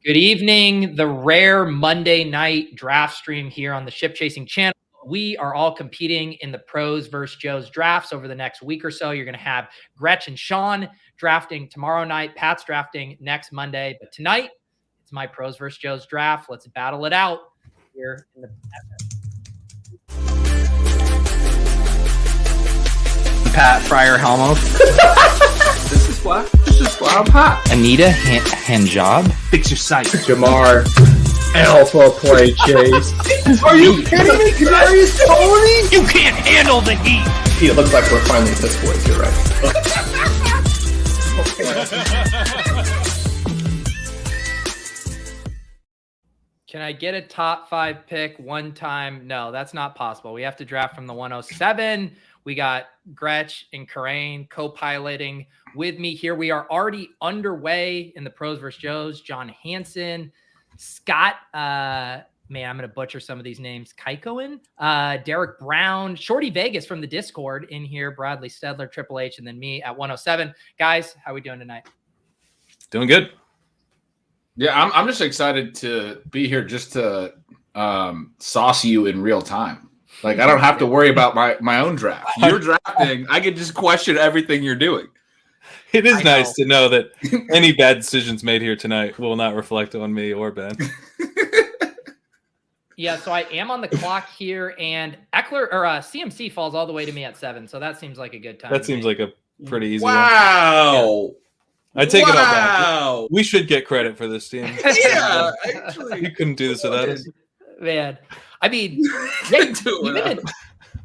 Good evening, the rare Monday night draft stream here on the Ship Chasing channel. We are all competing in the Pros versus Joes drafts over the next week or so. You're going to have Gretch and Sean drafting tomorrow night. Pat's drafting next Monday. But tonight, it's my Pros versus Joes draft. Let's battle it out here in the Pat Fryer Helmuth. This is why I'm hot. Anita Handjob. Fix your sight. Jamar. Alpha play chase. Are you kidding me? Kadarius Toney? You can't handle the heat. It looks like we're finally Piss Boys. You're right. Can I get a top 5 pick one time? No, that's not possible. We have to draft from the 107. We got Gretch and Karain co-piloting with me here. We are already underway in the Pros vs. Joes. John Hansen, Scott, man, I'm going to butcher some of these names. Keikoen, Derek Brown, Shorty Vegas from the Discord in here, Bradley Stedler, Triple H, and then me at 107. Guys, how are we doing tonight? Doing good. Yeah, I'm just excited to be here just to sauce you in real time. Like, I don't have to worry about my own draft. You're drafting. I can just question everything you're doing. It is nice to know that any bad decisions made here tonight will not reflect on me or Ben. Yeah, so I am on the clock here, and Eckler or CMC falls all the way to me at 7, so that seems like a good time. That seems like a pretty easy one. Wow. I take it all back. We should get credit for this team. Yeah, actually. You couldn't do this without us. Man, I mean,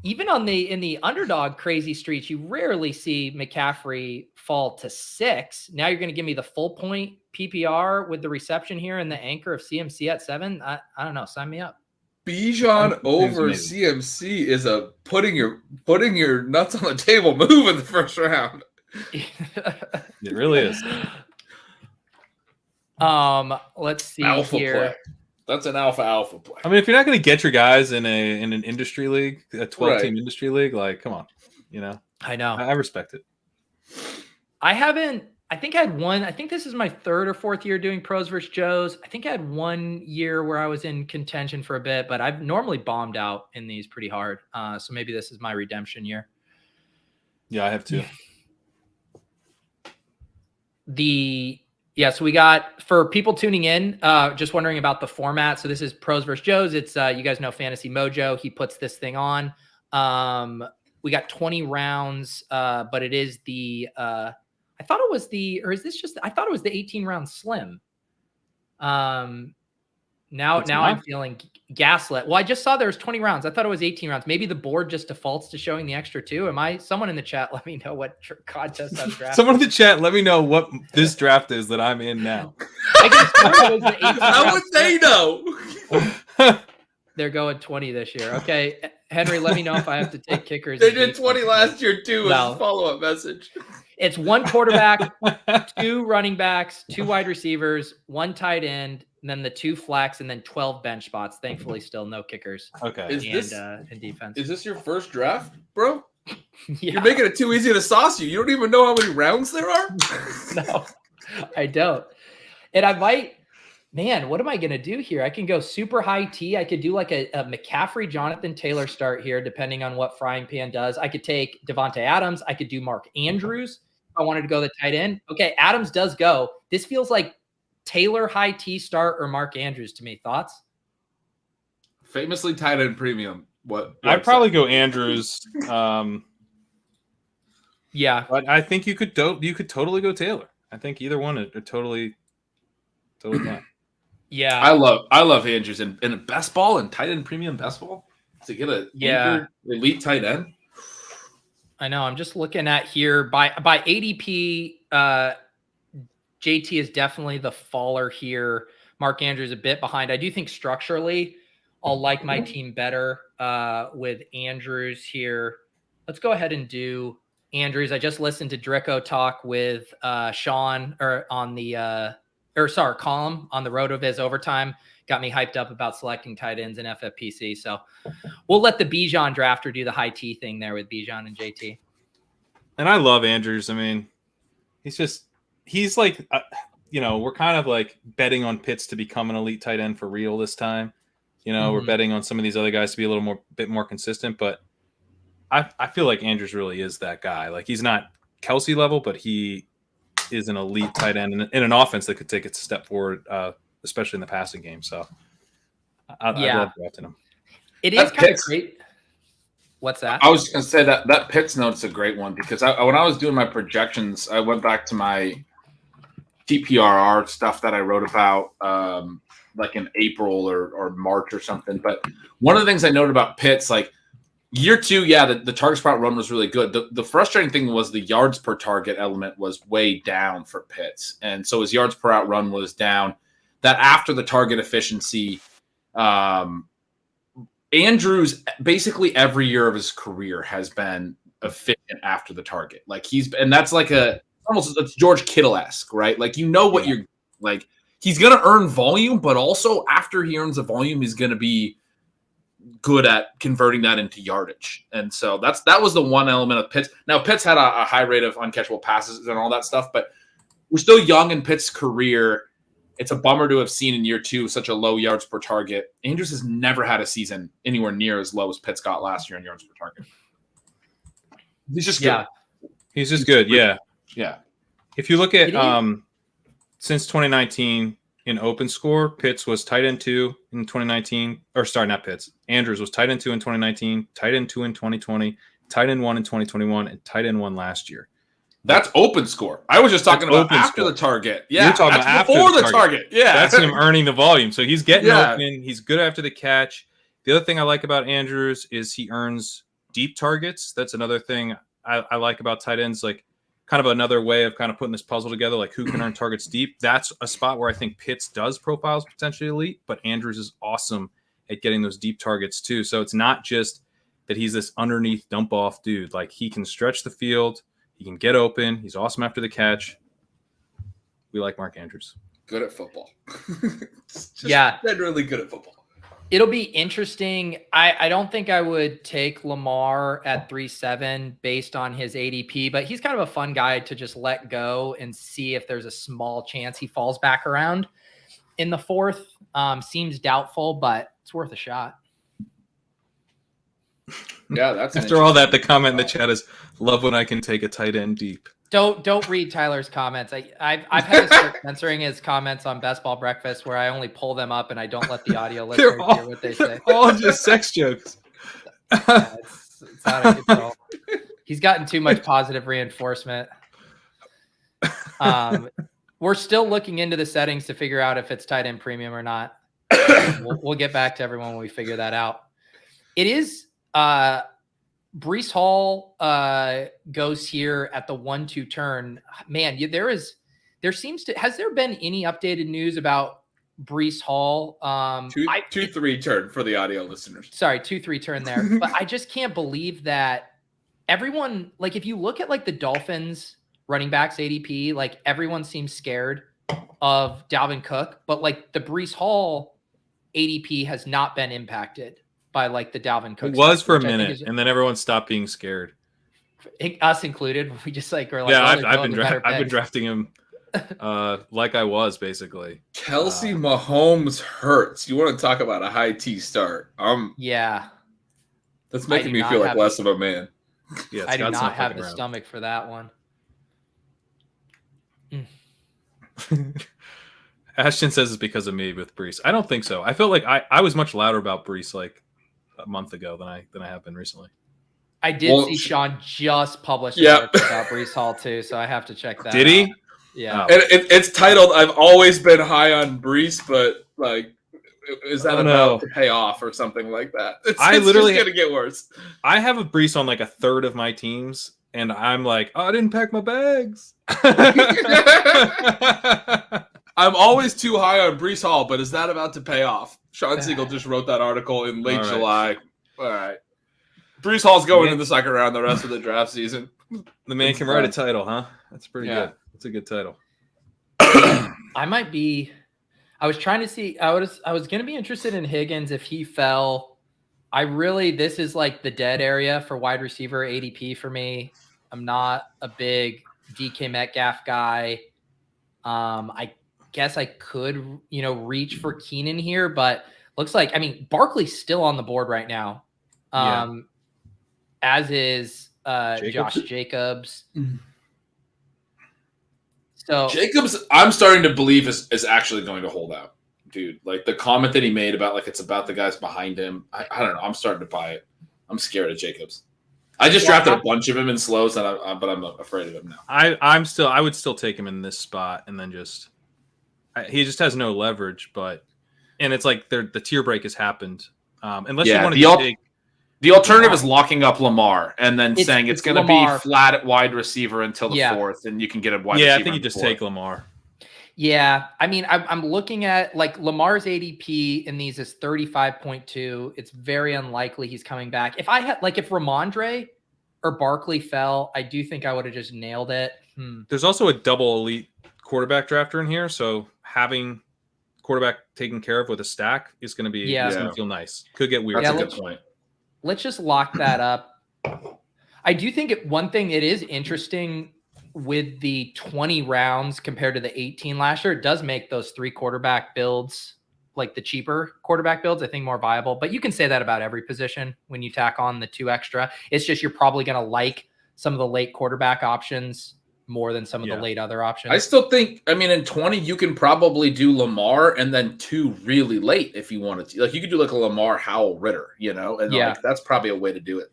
even on in the underdog crazy streets, you rarely see McCaffrey fall to 6. Now you're going to give me the full point PPR with the reception here and the anchor of CMC at 7. I don't know. Sign me up. Bijan over CMC is a putting your nuts on the table move in the first round. It really is. Let's see Alpha here. Play. That's an alpha play. I mean, if you're not going to get your guys in an industry league, a 12-team industry league, like, come on, I know. I respect it. I think I had one. I think this is my 3rd or 4th year doing Pros versus Joes. I think I had 1 year where I was in contention for a bit, but I've normally bombed out in these pretty hard. So maybe this is my redemption year. Yeah, I have too. So we got, for people tuning in, just wondering about the format. So this is Pros versus Joes. It's, you guys know Fantasy Mojo. He puts this thing on. We got 20 rounds, but it is I thought it was I thought it was the 18 round slim. Now I'm feeling gaslit. Well, I just saw there's 20 rounds. I thought it was 18 rounds. Maybe the board just defaults to showing the extra 2. Someone in the chat, let me know what contest I'm drafting. Someone in the chat, let me know what this draft is that I'm in now. How would they know? They're going 20 this year. Okay, Henry, let me know if I have to take kickers. They did 20 last year too. As a follow-up message. It's 1 quarterback, 2 running backs, 2 wide receivers, 1 tight end, and then the 2 flex, and then 12 bench spots. Thankfully, still no kickers. Okay. And defense. Is this your first draft, bro? Yeah. You're making it too easy to sauce you. You don't even know how many rounds there are? No, I don't. And I might, man, what am I going to do here? I can go super high T. I could do like a McCaffrey, Jonathan Taylor start here, depending on what Frying Pan does. I could take Devontae Adams. I could do Mark Andrews if I wanted to go the tight end. Okay, Adams does go. This feels like Taylor high T start or Mark Andrews to me. Thoughts? Famously tight end premium. What I'd probably go Andrews. Yeah, but I think you could totally go Taylor. I think either one are totally fine. Yeah, I love Andrews in a best ball and tight end premium best ball to get a elite tight end. I know. I'm just looking at here by ADP. JT is definitely the faller here. Mark Andrews a bit behind. I do think structurally, I'll like my team better with Andrews here. Let's go ahead and do Andrews. I just listened to Drico talk with Sean on the column on the road of his overtime. Got me hyped up about selecting tight ends in FFPC. So we'll let the Bijan drafter do the high T thing there with Bijan and JT. And I love Andrews. I mean, he's like we're kind of like betting on Pitts to become an elite tight end for real this time. We're betting on some of these other guys to be a bit more consistent, but I feel like Andrews really is that guy. Like, he's not Kelsey level, but he is an elite tight end in an offense that could take it a step forward, especially in the passing game. So I love drafting him. It is kind of great. What's that? I was going to say that Pitts note's a great one because when I was doing my projections, I went back to my TPRR stuff that I wrote about like in April or March or something. But one of the things I noted about Pitts, like year 2, the target spot run was really good. The frustrating thing was the yards per target element was way down for Pitts. And so his yards per out run was down. That after the target efficiency, Andrews basically every year of his career has been efficient after the target. Like and that's like it's George Kittle-esque, right? Like, what you're like, he's going to earn volume, but also after he earns the volume, he's going to be good at converting that into yardage. And so that was the one element of Pitts. Now, Pitts had a high rate of uncatchable passes and all that stuff, but we're still young in Pitts' career. It's a bummer to have seen in year 2 such a low yards per target. Andrews has never had a season anywhere near as low as Pitts got last year in yards per target. He's just good. He's just good. Yeah. Yeah. If you look at since 2019 in open score, Pitts was tight end 2 in 2019. Or sorry, not Pitts. Andrews was tight end 2 in 2019, tight end 2 in 2020, tight end 1 in 2021, and tight end 1 last year. That's open score. I was just talking about after the target. Yeah, you're talking about after before the target. Yeah, that's him earning the volume. So he's getting open. He's good after the catch. The other thing I like about Andrews is he earns deep targets. That's another thing I like about tight ends. Like, kind of another way of kind of putting this puzzle together. Like, who can earn targets deep? That's a spot where I think Pitts does profiles potentially elite, but Andrews is awesome at getting those deep targets too. So it's not just that he's this underneath dump off dude. Like, he can stretch the field. He can get open. He's awesome after the catch. We like Mark Andrews. Good at football. Really good at football. It'll be interesting. I don't think I would take Lamar at 3.7 based on his ADP, but he's kind of a fun guy to just let go and see if there's a small chance he falls back around in the 4th. Seems doubtful, but it's worth a shot. Yeah, that's after all that. The comment in the chat is, "Love when I can take a tight end deep." Don't read Tyler's comments. I've had to start censoring his comments on Best Ball Breakfast, where I only pull them up and I don't let the audio listeners hear what they say. All just sex jokes. It's out of control. He's gotten too much positive reinforcement. We're still looking into the settings to figure out if it's tight end premium or not. We'll get back to everyone when we figure that out. It is Breece Hall goes here at the 1-2 turn. Man, has there been any updated news about Breece Hall? 2-3 turn for the audio listeners. Sorry, 2-3 turn there. But I just can't believe that everyone, like, if you look at like the Dolphins running backs ADP, like, everyone seems scared of Dalvin Cook, but like the Breece Hall ADP has not been impacted by like the Dalvin Cook. It was for a minute, and then everyone stopped being scared. Us included. We just like were like, I've been drafting him like I was basically. Kelsey Mahomes hurts. You want to talk about a high T start? Yeah, that's making me feel like less of a man. Yeah, I do not have the stomach for that one. Ashton says it's because of me with Breece. I don't think so. I felt like I was much louder about Breece like a month ago than I have been recently. I did see Sean just published about Breece Hall too, so I have to check that. Did he? Out. Yeah. And it's titled "I've always been high on Breece, but like, is that about to pay off or something like that?" It's literally just gonna get worse. I have a Breece on like a third of my teams, and I'm like, I didn't pack my bags. I'm always too high on Breece Hall, but is that about to pay off? Sean Siegel just wrote that article in late July. All right. Breece Hall's going in the second round the rest of the draft season. The man can write a title, huh? That's pretty good. That's a good title. I was trying to see. I was going to be interested in Higgins if he fell. This is like the dead area for wide receiver ADP for me. I'm not a big DK Metcalf guy. I guess I could, reach for Keenan here, but looks like, Barkley's still on the board right now. As is Josh Jacobs. So Jacobs, I'm starting to believe is actually going to hold out, dude. Like the comment that he made about like it's about the guys behind him. I don't know. I'm starting to buy it. I'm scared of Jacobs. I just drafted a bunch of him in slows, but I'm afraid of him now. I would still take him in this spot, and then he just has no leverage. And it's like the tier break has happened. Unless you want to take. The alternative is locking up Lamar and then saying it's going to be flat at wide receiver until the fourth, and you can get a wide receiver. Yeah, I think you just take Lamar. Yeah, I'm looking at like Lamar's ADP in these is 35.2. It's very unlikely he's coming back. If Ramondre or Barkley fell, I do think I would have just nailed it. There's also a double elite quarterback drafter in here, so having quarterback taken care of with a stack is going to be going to feel nice. Could get weird. That's a good point. Let's just lock that up. I do think one thing it is interesting with the 20 rounds compared to the 18 last year, it does make those 3 quarterback builds, like the cheaper quarterback builds, I think more viable. But you can say that about every position when you tack on the 2 extra. It's just you're probably going to like some of the late quarterback options more than some of the late other options. I still think, in 20, you can probably do Lamar and then 2 really late if you wanted to. Like you could do like a Lamar Howell Ritter, and like, that's probably a way to do it.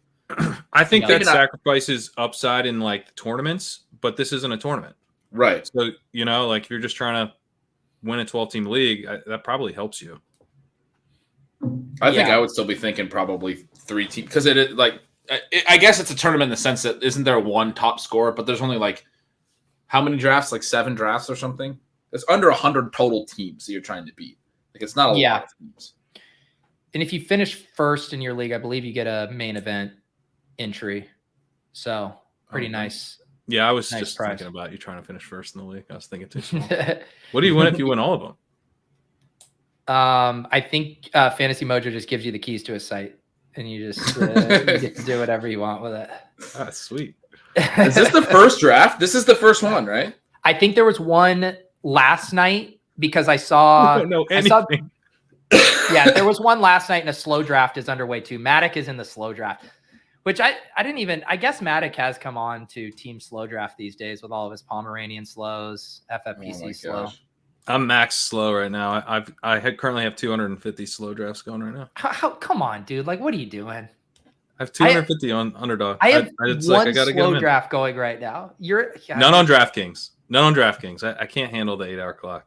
I think that sacrifices upside in like the tournaments, but this isn't a tournament. Right. So, like if you're just trying to win a 12-team league, that probably helps you. I think I would still be thinking probably 3 teams because I guess it's a tournament in the sense that isn't there one top scorer, but there's only like how many drafts? Like 7 drafts or something? It's under 100 total teams that you're trying to beat. Like it's not a lot of teams. And if you finish first in your league, I believe you get a main event entry. So pretty nice. Yeah, I was just thinking about you trying to finish first in the league. I was thinking too small. What do you win if you win all of them? I think Fantasy Mojo just gives you the keys to a site, and you just you get to do whatever you want with it. That's sweet. Is this the first draft? This is the first one, right? I think there was one last night because I saw. I don't know anything. There was one last night, and a slow draft is underway too. Matic is in the slow draft, which I didn't even. I guess Matic has come on to Team Slow Draft these days with all of his Pomeranian slows, FFPC slow. Gosh. I'm max slow right now. I currently have 250 slow drafts going right now. How come on, dude? Like, what are you doing? I have 250 on Underdog. I have one slow draft going right now. None on DraftKings. I can't handle the 8-hour clock.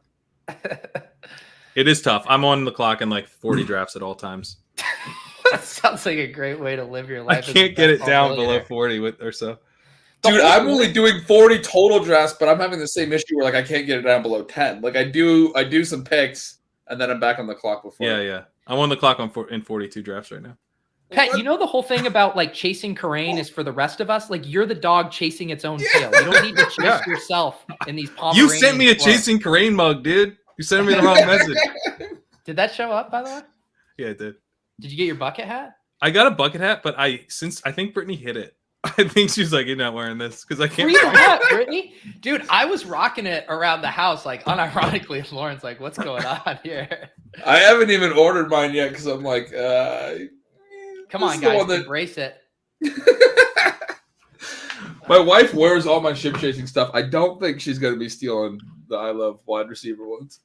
It is tough. I'm on the clock in like 40 drafts at all times. That sounds like a great way to live your life. I can't get it down below 40 or so. Dude, I'm only doing 40 total drafts, but I'm having the same issue where like I can't get it down below 10. Like I do some picks, and then I'm back on the clock before. Yeah. I'm on the clock in 42 drafts right now. Pat, you know the whole thing about like chasing Karain is for the rest of us. Like you're the dog chasing its own tail. You don't need to chase yourself in these Pomeranian. You sent me a chasing Karain mug, dude. You sent me the wrong message. Did that show up, by the way? Yeah, it did. Did you get your bucket hat? I got a bucket hat, but I think Brittany hit it. I think she's like, you're not wearing this because I can't. Read hat, Brittany. Dude, I was rocking it around the house, like unironically. Lauren's like, "What's going on here?" I haven't even ordered mine yet because I'm like, come on, guys, embrace it. My wife wears all my ship chasing stuff. I don't think she's going to be stealing the I Love wide receiver ones.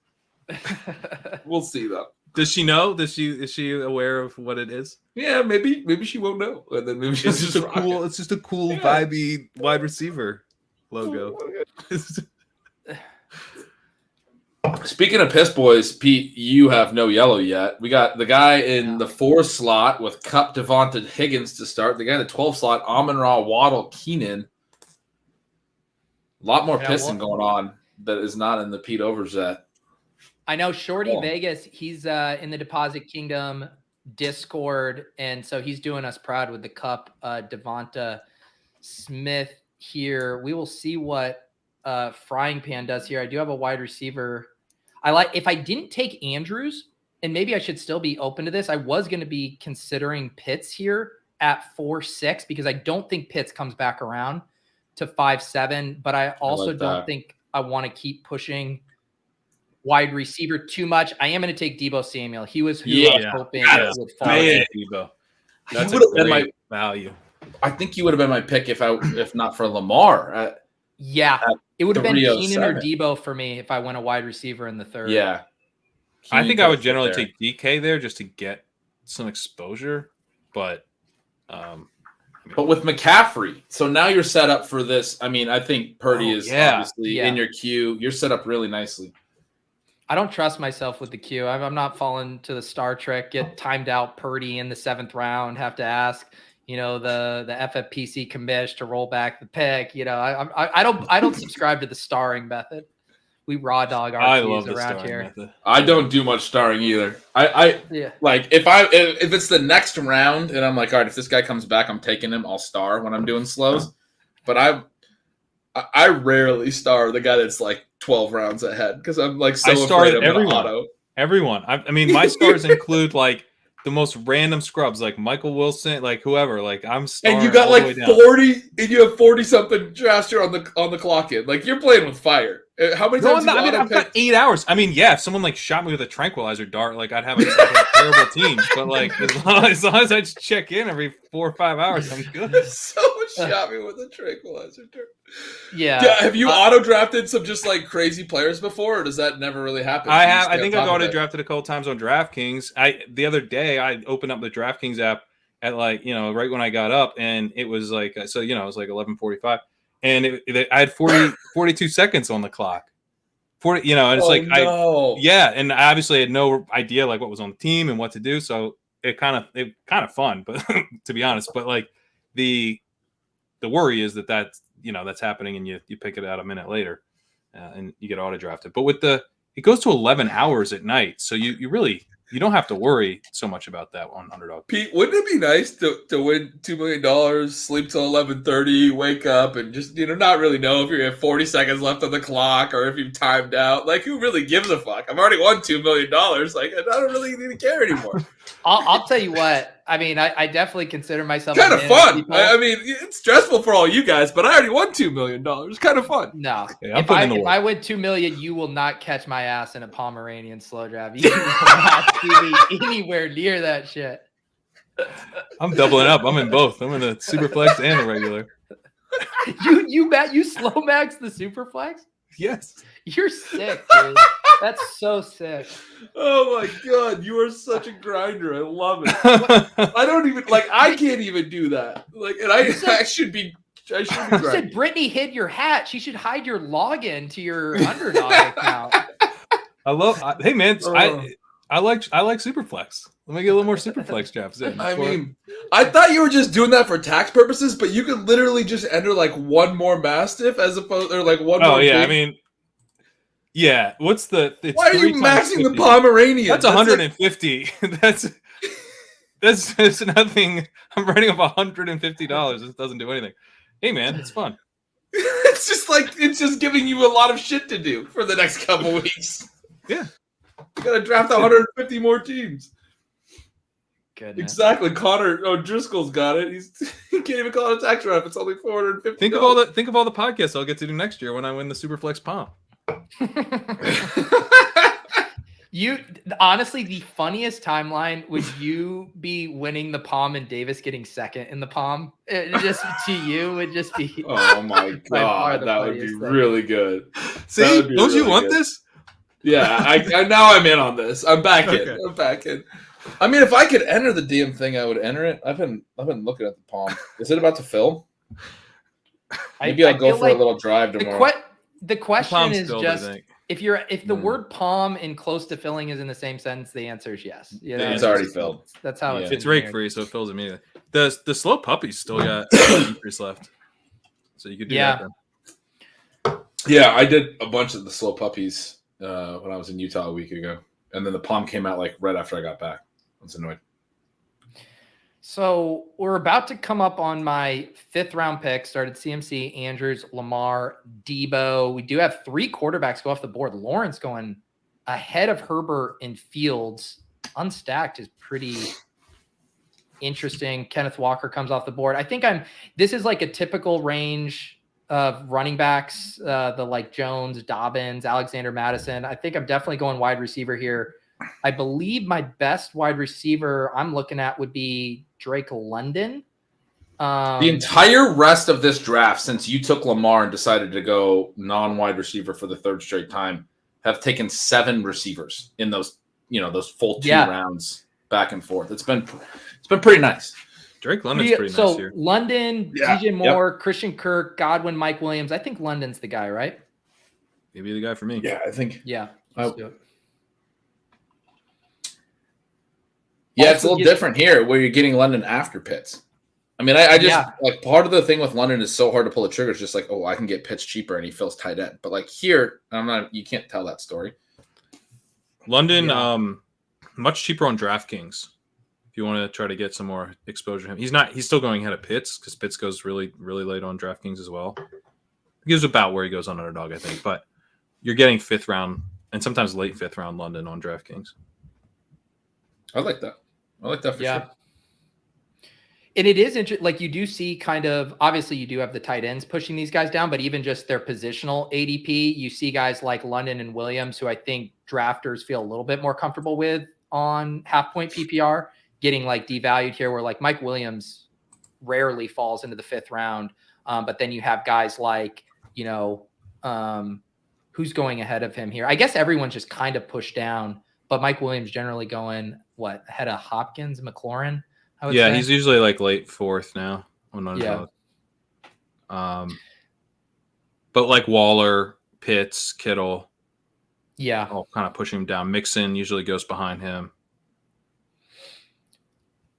We'll see though. Does she know? Is she aware of what it is? Yeah, maybe she won't know, and then maybe she's just cool. It's just a cool, vibey wide receiver logo. Speaking of piss boys, Pete, you have no yellow yet. We got the guy in the 4 slot with Cup Devonta Higgins to start. The guy in the 12 slot, Amon-Ra, Waddle, Keenan. A lot more pissing going on that is not in the Pete overs yet. I know Shorty Vegas, he's in the Deposit Kingdom Discord, and so he's doing us proud with the Cup. Devonta Smith here. We will see what Frying Pan does here. I do have a wide receiver. If I didn't take Andrews, and maybe I should still be open to this, I was going to be considering Pitts here at 4.6 because I don't think Pitts comes back around to 5.7, but I also don't think I want to keep pushing wide receiver too much. I am going to take Deebo Samuel. He was who I was hoping would fall. Debo. That's a great value. I think he would have been my pick if not for Lamar. It would have been Keenan or 307. Debo for me if I went a wide receiver in the third. Yeah. I think I would generally take DK there just to get some exposure, but with McCaffrey, so now you're set up for this. I mean, I think Purdy is obviously in your queue. You're set up really nicely. I don't trust myself with the queue. I'm not falling to the Star Trek, get timed out Purdy in the 7th round, have to ask, the FFPC commish to roll back the pick. I don't subscribe to the starring method. We raw dog our queues around here. Method. I don't do much starring either. I like if it's the next round and I'm like, all right, if this guy comes back, I'm taking him. I'll star when I'm doing slows. But I rarely star the guy that's like 12 rounds ahead because I'm like so afraid of everyone. I mean, my stars include like the most random scrubs, like Michael Wilson, like whoever. Like I'm starring. And you got like 40, and you have 40 something drafts on the clock in. Like you're playing with fire. How many times? I've got 8 hours. I mean, yeah, if someone like shot me with a tranquilizer dart, like I'd have a terrible team. But like as long as I just check in every 4 or 5 hours, I'm good. Someone shot me with a tranquilizer dart. Yeah. Have you auto drafted some just like crazy players before, or does that never really happen? I have. I think I've auto drafted a couple times on DraftKings. The other day I opened up the DraftKings app at like right when I got up, and it was like it was like 11:45. And I had 42 seconds on the clock. 40, and it's and I obviously had no idea like what was on the team and what to do. So it kind of fun, but to be honest, but like the worry is that's happening and you pick it out a minute later and you get auto drafted. But it goes to 11 hours at night, so you really don't have to worry so much about that on Underdog. Pete, wouldn't it be nice to win $2 million, sleep till 11:30, wake up, and just not really know if you have 40 seconds left on the clock or if you've timed out? Like, who really gives a fuck? I've already won $2 million. Like, I don't really need to care anymore. I'll tell you what. I mean, I definitely consider myself kind of fun. I mean, it's stressful for all you guys, but I already won $2 million. It's kind of fun. No, if I win $2 million, you will not catch my ass in a Pomeranian slow drive. You will not see me anywhere near that shit. I'm doubling up. I'm in both. I'm in the super flex and the regular. You slow max the super flex? Yes. You're sick, dude. That's so sick. Oh my god, you are such a grinder. I love it. I don't even I can't even do that. And I should be grinding. You said Brittany hid your hat. She should hide your login to your Underdog account. Hey man, I like Superflex. Let me get a little more Superflex drafts in. I mean, I thought you were just doing that for tax purposes, but you could literally just enter like one more Mastiff as opposed or like one more. Oh yeah, I mean, yeah. What's the? Why are you maxing the Pomeranian? That's 150. That's nothing. I'm writing up $150. This doesn't do anything. Hey man, it's fun. it's just giving you a lot of shit to do for the next couple weeks. Yeah. You gotta draft 150 more teams. Goodness. Exactly. Connor O'Driscoll's got it. He can't even call it a tax draft. It's only 450. Think of all the podcasts I'll get to do next year when I win the Superflex Palm. You honestly, the funniest timeline would you be winning the Palm and Davis getting second in the Palm. It just to you would just be. Oh my god, that would be really good. See, don't you want this? Yeah, I now I'm in on this. I'm back in. I'm back in. I mean, if I could enter the damn thing, I would enter it. I've been looking at the Palm. Is it about to fill? Maybe I'll go for a little drive tomorrow. The question is filled, just if the word palm and close to filling is in the same sentence, the answer is yes. It's already filled. That's how it's rake free, so it fills immediately. The slow puppies still got increase left, so you could do that. Then. Yeah, I did a bunch of the slow puppies when I was in Utah a week ago, and then the Palm came out like right after I got back. I was annoyed. So we're about to come up on my 5th round pick. Started CMC, Andrews, Lamar, Debo. We do have 3 quarterbacks go off the board. Lawrence going ahead of Herbert in Fields. Unstacked is pretty interesting. Kenneth Walker comes off the board. I think this is like a typical range running backs, the like Jones, Dobbins, Alexander Madison. I think I'm definitely going wide receiver here. I believe my best wide receiver I'm looking at would be Drake London. The entire rest of this draft, since you took Lamar and decided to go non-wide receiver for the third straight time, have taken 7 receivers in those, those full 2 rounds back and forth. It's been pretty nice. Drake London's pretty nice here. London, DJ Moore, Christian Kirk, Godwin, Mike Williams. I think London's the guy, right? Maybe the guy for me. Yeah, I think. Yeah. Let's do it. Yeah, it's a little different here where you're getting London after Pitts. I mean, I just like part of the thing with London is so hard to pull the trigger. It's just like, oh, I can get Pitts cheaper and he fills tight end. But like here, you can't tell that story. London, much cheaper on DraftKings. If you want to try to get some more exposure to him, he's still going ahead of Pitts because Pitts goes really, really late on DraftKings as well. He goes about where he goes on Underdog, I think. But you're getting 5th round and sometimes late 5th round London on DraftKings. I like that. I like that for sure. And it is interesting. Like you do see kind of, obviously you do have the tight ends pushing these guys down, but even just their positional ADP, you see guys like London and Williams, who I think drafters feel a little bit more comfortable with on half point PPR, getting like devalued here, where like Mike Williams rarely falls into the 5th round. But then you have guys like, who's going ahead of him here? I guess everyone's just kind of pushed down, but Mike Williams generally going ahead of Hopkins, McLaurin. Yeah, he's usually like late 4th now. But like Waller, Pitts, Kittle, all kind of pushing him down. Mixon usually goes behind him.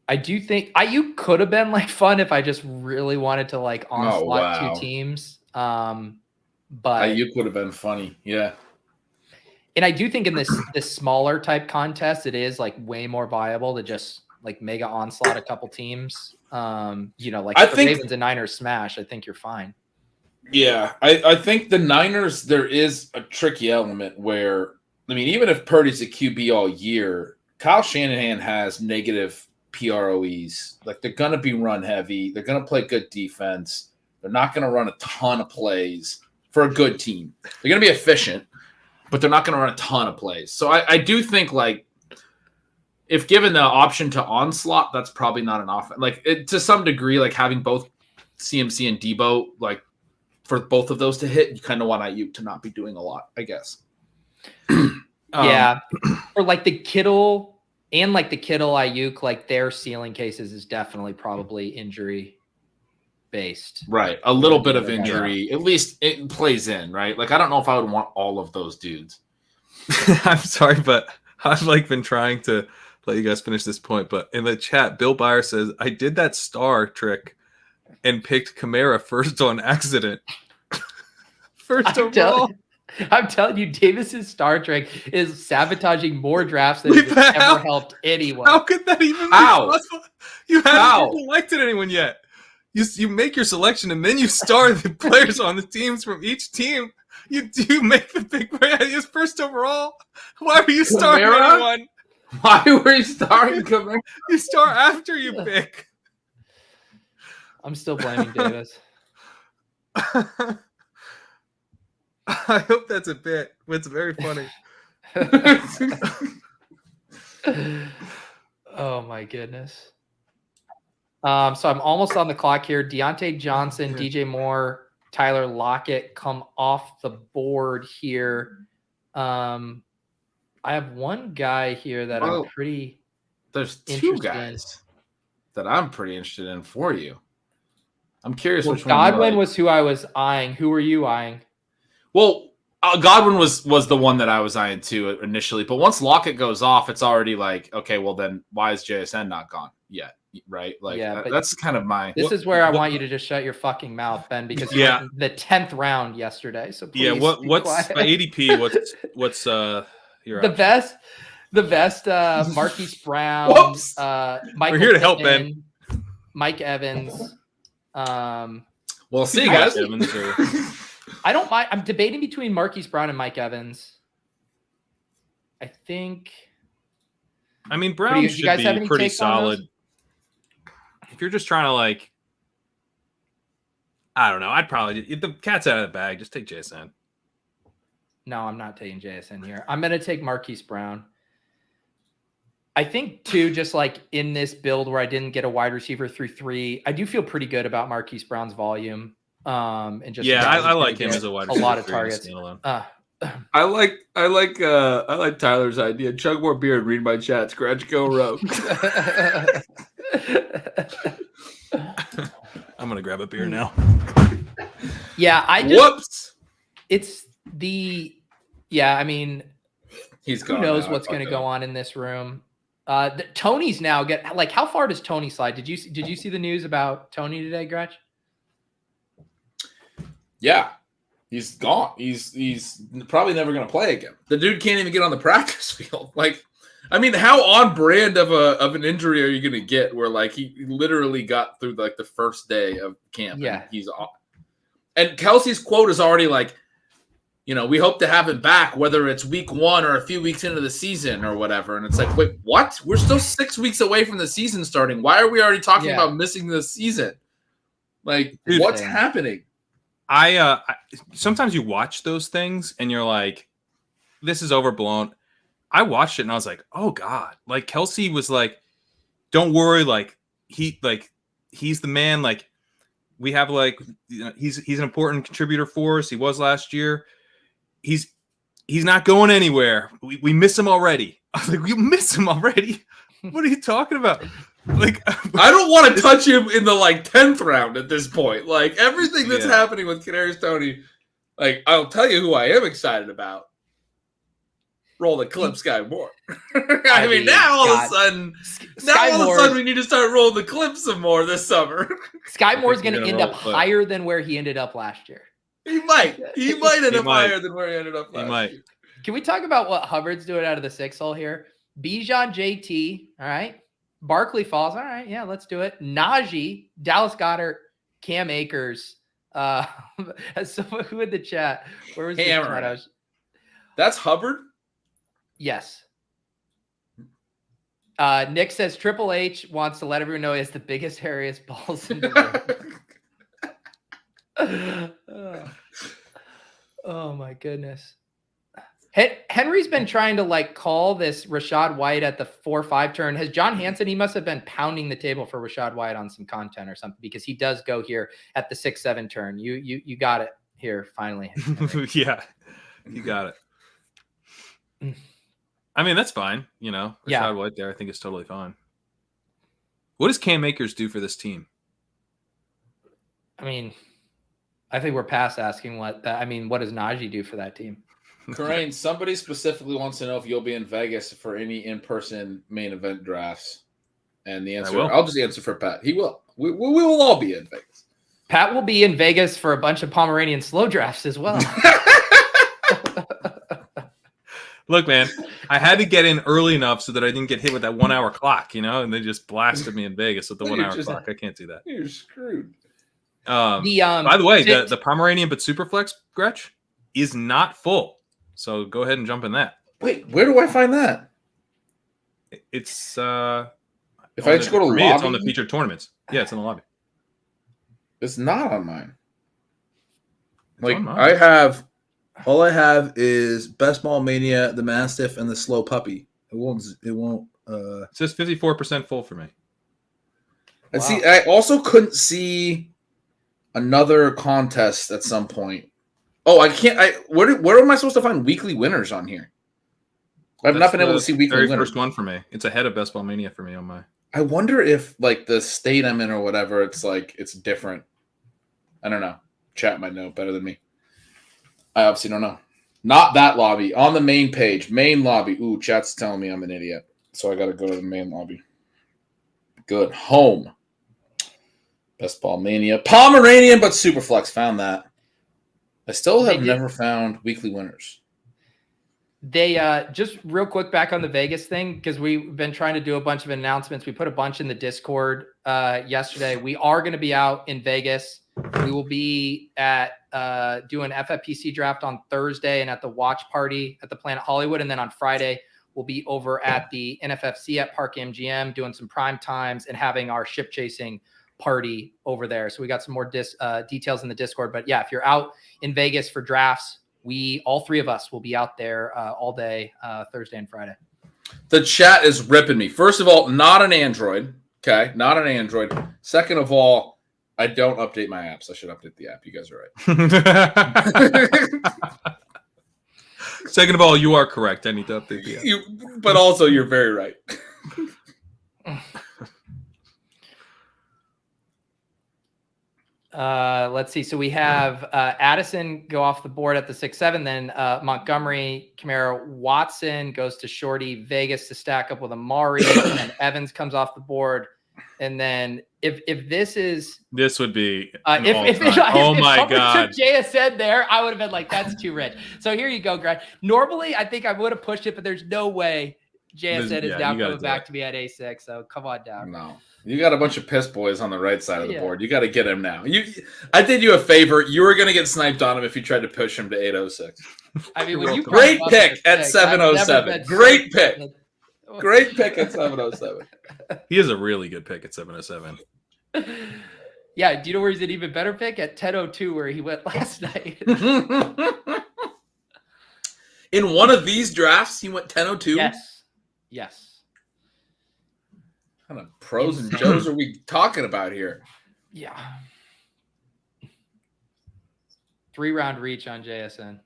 I do think Ayuk could have been like fun if I just really wanted to like onslaught 2 teams. But Ayuk would have been funny, yeah. And I do think in this smaller type contest, it is like way more viable to just like mega onslaught a couple teams. Like I think Ravens and Niners smash, I think you're fine. Yeah, I think the Niners, there is a tricky element where, I mean, even if Purdy's a QB all year, Kyle Shanahan has negative PROEs. Like they're going to be run heavy. They're going to play good defense. They're not going to run a ton of plays for a good team. They're going to be efficient, but they're not going to run a ton of plays. So I do think like, if given the option to onslaught, that's probably not an offense. Like to some degree, like having both CMC and Debo, like for both of those to hit, you kind of want Ayuk to not be doing a lot, I guess. Yeah, or like the Kittle Ayuk, like their ceiling cases is definitely probably injury based. Right, a little bit of injury, at least it plays in, right? Like I don't know if I would want all of those dudes. I'm sorry, but I've like been trying to let you guys finish this point, but in the chat, Bill Byer says, I did that star trick and picked Kamara first on accident. I'm telling you, Davis's star trick is sabotaging more drafts than it's ever helped anyone. How could that even be possible? You haven't selected anyone yet. You make your selection and then you star the players on the teams from each team. You do make the big player first overall. Why were you starring anyone? Why were you starring Kamara? You star after you pick. I'm still blaming Davis. I hope that's a bit. It's very funny. Oh my goodness. So I'm almost on the clock here. Deontay Johnson, DJ Moore, Tyler Lockett come off the board here. I have one guy here that I'm pretty. There's 2 guys that I'm pretty interested in for you. I'm curious which one. Godwin was who I was eyeing. Who were you eyeing? Well, Godwin was the one that I was eyeing too initially, but once Lockett goes off, it's already like, okay, well then why is JSN not gone yet? Right? Like that's kind of my. This is where I want you to just shut your fucking mouth, Ben, because you went the 10th round yesterday. So please what's by ADP? What's your the best Marquise Brown, Michael We're here to help, Ben. Mike Evans. Well, see you guys. I don't mind. I'm debating between Marquise Brown and Mike Evans. I think. I mean, Brown should be pretty solid. If you're just trying to like, I don't know. I'd probably if the cat's out of the bag. Just take JSN. No, I'm not taking JSN here. I'm going to take Marquise Brown. I think too, just like in this build where I didn't get a wide receiver through 3, I do feel pretty good about Marquise Brown's volume. And just I like him as a wide receiver. A lot of targets. I like Tyler's idea. Chug more beer and read my chat. Scratch go rogue. I'm gonna grab a beer now. Yeah, Whoops. It's the I mean, He's who knows what's going to go on in this room. Tony's now how far does Tony slide? Did you see the news about Tony today, Gretch? Yeah, he's gone. He's probably never going to play again. The dude can't even get on the practice field. Like, I mean, how on brand of an injury are you going to get where like he literally got through like the first day of camp? Yeah, and he's off. And Kelsey's quote is already like, we hope to have him back, whether it's week 1 or a few weeks into the season or whatever. And it's like, wait, what? We're still 6 weeks away from the season starting. Why are we already talking about missing the season? Like, what's happening? I sometimes you watch those things and you're like, this is overblown. I watched it and I was like, oh God. Like Kelsey was like, don't worry, he's the man. Like we have he's an important contributor for us. He was last year. He's not going anywhere. We miss him already. I was like, we miss him already? What are you talking about? Like, I don't want to touch him in the 10th round at this point. Like everything that's happening with Kadarius Toney, like I'll tell you who I am excited about. Roll the clip, Sky Moore. I mean, now all of a sudden we need to start rolling the clips some more this summer. Sky Moore's going to end up higher than where he ended up last year. He might end up higher than where he ended up last year. Can we talk about what Hubbard's doing out of the 6 hole here? Bijan JT, all right. Barkley falls, all right. Yeah, let's do it. Najee, Dallas Goedert, Cam Akers. So who in the chat? Where was the chat? That's Hubbard? Yes. Nick says Triple H wants to let everyone know he has the biggest, hairiest balls in the world. Oh my goodness. Henry's been trying to call this Rachaad White at the 4-5 turn. Has John Hansen, he must have been pounding the table for Rachaad White on some content or something, because he does go here at the 6-7 turn. You got it here finally. Yeah, you got it. I mean, that's fine. Rachaad White there, I think is totally fine. What does Cam Akers do for this team? I mean, I think we're past asking what does Najee do for that team? Corain, somebody specifically wants to know if you'll be in Vegas for any in-person main event drafts. And the answer, I'll just answer for Pat. He will. We will all be in Vegas. Pat will be in Vegas for a bunch of Pomeranian slow drafts as well. Look, man, I had to get in early enough so that I didn't get hit with that 1 hour clock, and they just blasted me in Vegas with the 1 hour clock. I can't do that. You're screwed. By the way, the Pomeranian but Superflex, Gretch, is not full. So go ahead and jump in that. Wait, where do I find that? It's if I just go to lobby, it's on the featured tournaments. Yeah, it's in the lobby. It's not on mine. All I have is Best Ball Mania, the Mastiff, and the Slow Puppy. It won't. It says 54% full for me. And see, I also couldn't see another contest at some point. Oh, I can't. Where am I supposed to find weekly winners on here? I've not been able to see weekly winners. First one for me. It's ahead of Best Ball Mania for me on my. I wonder if the state I'm in or whatever, it's different. I don't know. Chat might know better than me. I obviously don't know. Not that lobby. On the main page. Main lobby. Ooh, chat's telling me I'm an idiot. So I got to go to the main lobby. Good. Home. Best Ball Mania. Pomeranian, but Superflex. Found that. I still have never found weekly winners. They just real quick back on the Vegas thing, because we've been trying to do a bunch of announcements. We put a bunch in the Discord yesterday. We are going to be out in Vegas. We will be at doing FFPC draft on Thursday and at the watch party at the Planet Hollywood. And then on Friday, we'll be over at the NFFC at Park MGM doing some prime times and having our ship chasing party over there. So we got some more details in the Discord. But yeah, if you're out in Vegas for drafts, all three of us will be out there all day Thursday and Friday. The chat is ripping me. First of all, not an Android. Okay, not an Android. Second of all, I don't update my apps. I should update the app. You guys are right. Second of all, you are correct. I need to update the app. But also, you're very right. Let's see. So we have Addison go off the board at the 6-7. Then Montgomery, Kamara, Watson goes to Shorty, Vegas to stack up with Amari, and then Evans comes off the board. And then if this would be if my God, JSN there, I would have been like, that's too rich. So here you go, Greg. Normally, I think I would have pushed it, but there's no way JSN is now coming back to me at A6. So come on down. No. You got a bunch of piss boys on the right side of the board. You got to get him now. I did you a favor. You were going to get sniped on him if you tried to push him to 806. I mean, when you great pick at 707. Great pick. Great pick at 707. He is a really good pick at 707. Yeah. Do you know where he's an even better pick? At 1002, where he went last night. In one of these drafts, he went 1002? Yes. What kind of pros and Joes are we talking about here? Yeah. 3-round reach on JSN.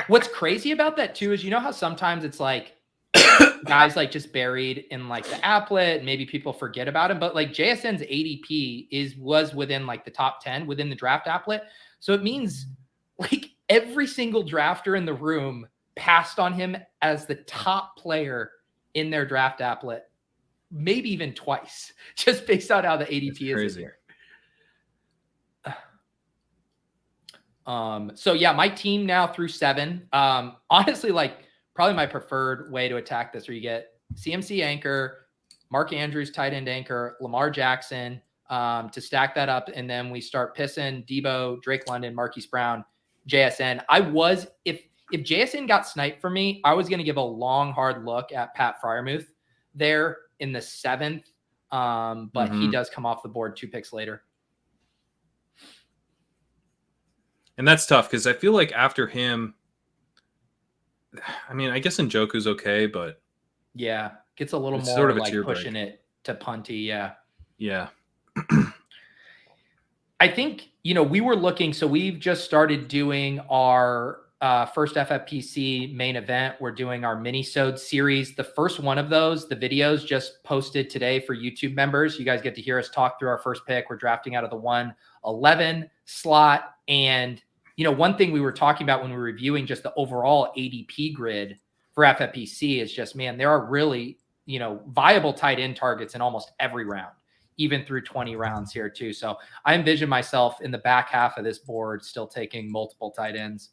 What's crazy about that too is, you know how sometimes it's like guys like just buried in like the applet, and maybe people forget about him, but like JSN's ADP was within like the top 10 within the draft applet. So it means like every single drafter in the room passed on him as the top player in their draft applet, maybe even twice, just based on how the ADP is here. So yeah, my team now through 7. Honestly, like probably my preferred way to attack this, where you get CMC anchor, Mark Andrews tight end anchor, Lamar Jackson to stack that up, and then we start pissing Debo, Drake London, Marquise Brown, JSN. If JSN got sniped for me, I was going to give a long, hard look at Pat Freiermuth there in the 7th. But he does come off the board 2 picks later. And that's tough because I feel like after him, I mean, I guess Njoku's okay, but yeah, gets a little more sort of like pushing it to punty. Yeah. I think, we were looking, so we've just started doing our first FFPC main event. We're doing our mini-sode series. The first one of those, the videos just posted today for YouTube members. You guys get to hear us talk through our first pick. We're drafting out of the 111 slot. And, one thing we were talking about when we were reviewing just the overall ADP grid for FFPC is just, man, there are really, viable tight end targets in almost every round, even through 20 rounds here too. So I envision myself in the back half of this board still taking multiple tight ends.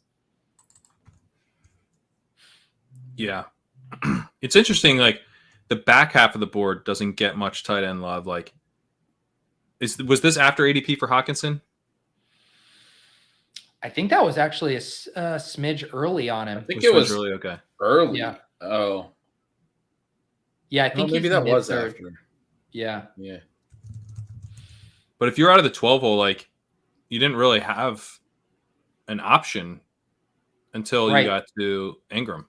Yeah. It's interesting. Like the back half of the board doesn't get much tight end love. Like was this after ADP for Hawkinson? I think that was actually a smidge early on him. I think it was really okay. Early. Yeah. Oh. Yeah, I think maybe that was after. Yeah. Yeah. But if you're out of the 12 hole, like you didn't really have an option until you got to Ingram.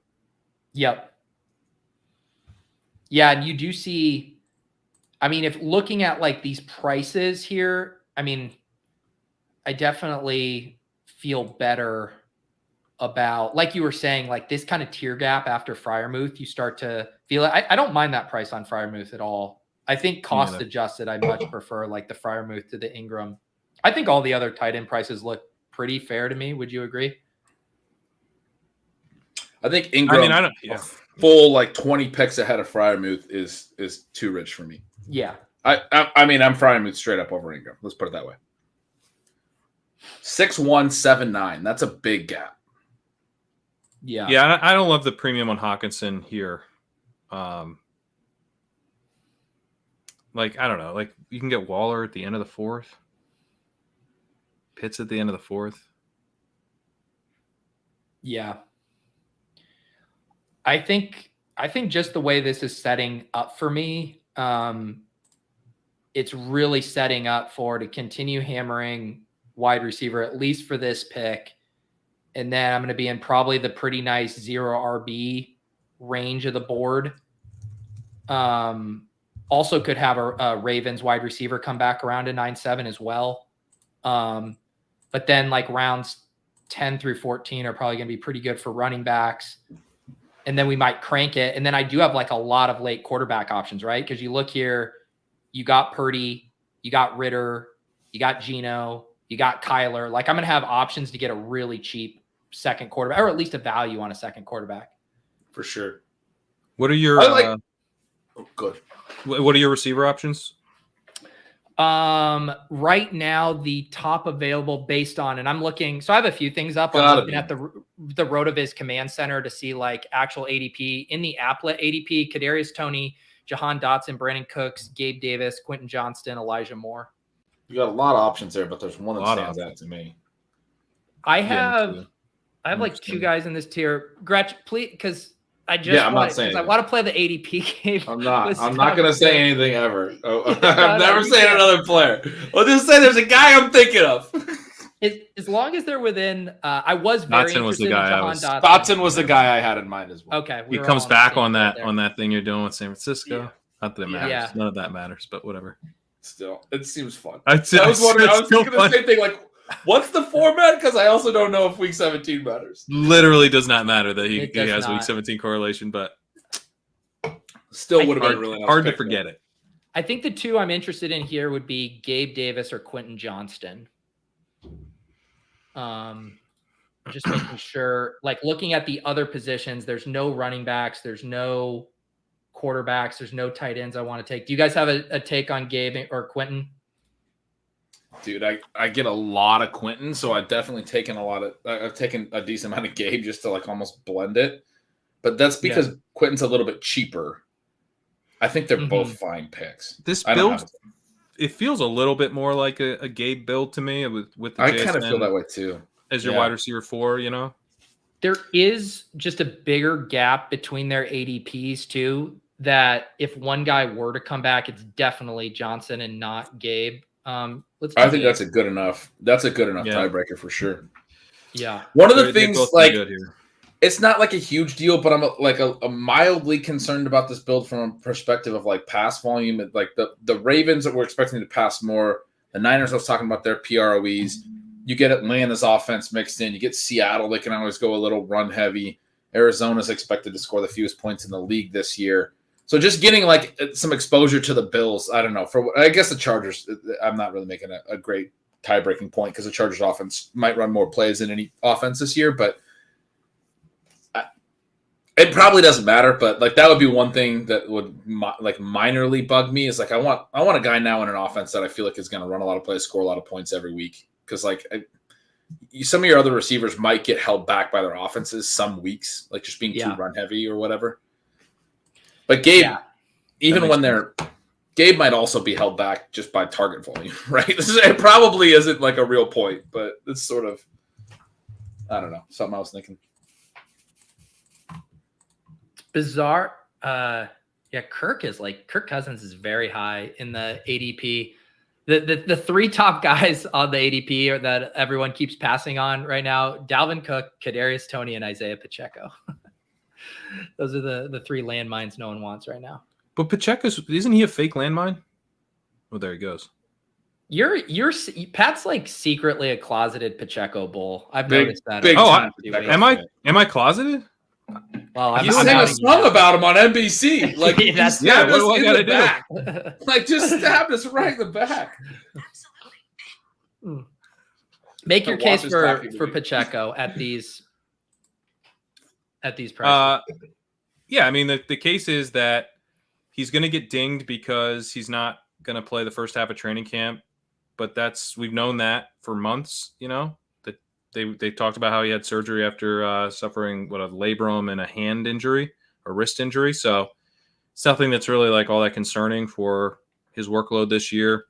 Yep. Yeah, and you do see, I mean, if looking at like these prices here, I mean, I definitely feel better about, like you were saying, like this kind of tier gap after Freiermuth, you start to feel it. I don't mind that price on Freiermuth at all. I think cost adjusted, I much prefer like the Freiermuth to the Ingram. I think all the other tight end prices look pretty fair to me. Would you agree? I think Ingram, full like 20 picks ahead of Freiermuth is too rich for me. Yeah. I mean, I'm Freiermuth straight up over Ingram. Let's put it that way. 6-1-7-9. That's a big gap. Yeah. Yeah, I don't love the premium on Hawkinson here. Like, I don't know. Like, you can get Waller at the end of the 4th. Pitts at the end of the 4th. Yeah. I think just the way this is setting up for me, it's really setting up for to continue hammering wide receiver, at least for this pick. And then I'm going to be in probably the pretty nice 0 RB range of the board. Also could have a Ravens wide receiver come back around to 9-7 as well. But then like rounds 10 through 14 are probably going to be pretty good for running backs. And then we might crank it. And then I do have like a lot of late quarterback options, right? Because you look here, you got Purdy, you got Ritter, you got Geno, you got Kyler. Like I'm going to have options to get a really cheap second quarterback, or at least a value on a second quarterback. For sure. What are your good? What are your receiver options? Right now, the top available based on, and I'm looking, so I have a few things up. I'm looking at the RotoViz command center to see like actual ADP. In the applet ADP, Kadarius Toney, Jahan Dotson, Brandon Cooks, Gabe Davis, Quentin Johnston, Elijah Moore. You got a lot of options there, but there's one that stands out to me. I have like two guys in this tier. Gretch, please, because I want to play the ADP game. I'm not going to say anything ever. I'm never saying another player. I'll just say there's a guy I'm thinking of. As long as they're within, I was very Dotson was the guy. Dotson was the guy I had in mind as well. Okay, he comes back on that thing you're doing with San Francisco. Yeah. Not that it matters. Yeah. None of that matters, but whatever. Still, it seems fun. I was thinking the same thing. Like, what's the format? Because I also don't know if Week 17 matters. Literally does not matter that he has Week 17 correlation, but still would have been really hard to forget it. I think the two I'm interested in here would be Gabe Davis or Quentin Johnston. Just making sure, like looking at the other positions, there's no running backs, there's no quarterbacks, there's no tight ends I want to take. Do you guys have a take on Gabe or Quentin? Dude, I get a lot of Quentin, so I've definitely taken I've taken a decent amount of Gabe just to like almost blend it. But that's because Quentin's a little bit cheaper. I think they're both fine picks. This build, it feels a little bit more like a Gabe build to me with the I kind of feel that way too. As your wide receiver 4, you know? There is just a bigger gap between their ADPs too, that if one guy were to come back, it's definitely Johnson and not Gabe. I think that's a good enough tiebreaker for sure. Yeah. One of the things, like, it's not like a huge deal, but I'm mildly concerned about this build from a perspective of like pass volume. Like the Ravens that we're expecting to pass more, the Niners I was talking about their PROEs. You get Atlanta's offense mixed in. You get Seattle, they can always go a little run heavy. Arizona's expected to score the fewest points in the league this year. So just getting like some exposure to the Bills, I don't know. I guess the Chargers, I'm not really making a great tie-breaking point because the Chargers offense might run more plays than any offense this year, but it probably doesn't matter. But like that would be one thing that would like minorly bug me is like I want a guy now in an offense that I feel like is going to run a lot of plays, score a lot of points every week. Because like some of your other receivers might get held back by their offenses some weeks, like just being too run heavy or whatever. But Gabe, even when Gabe might also be held back just by target volume, right? It probably isn't like a real point, but it's sort of, I don't know, something I was thinking. It's bizarre. Kirk Cousins is very high in the ADP. The three top guys on the ADP are that everyone keeps passing on right now: Dalvin Cook, Kadarius Toney, and Isaiah Pacheco. Those are the three landmines no one wants right now. But isn't he a fake landmine? Oh, there he goes. Pat's like secretly a closeted Pacheco bull. I've noticed that. Am I closeted? Well, you sang a song about him on NBC. Like, what do I gotta do? Back. Like, just stabbed us right in the back. Make your case for Pacheco at these prices. I mean, the case is that he's going to get dinged because he's not going to play the first half of training camp. But we've known that for months, you know. They talked about how he had surgery after suffering a labrum and a hand injury or wrist injury. So it's nothing that's really like all that concerning for his workload this year.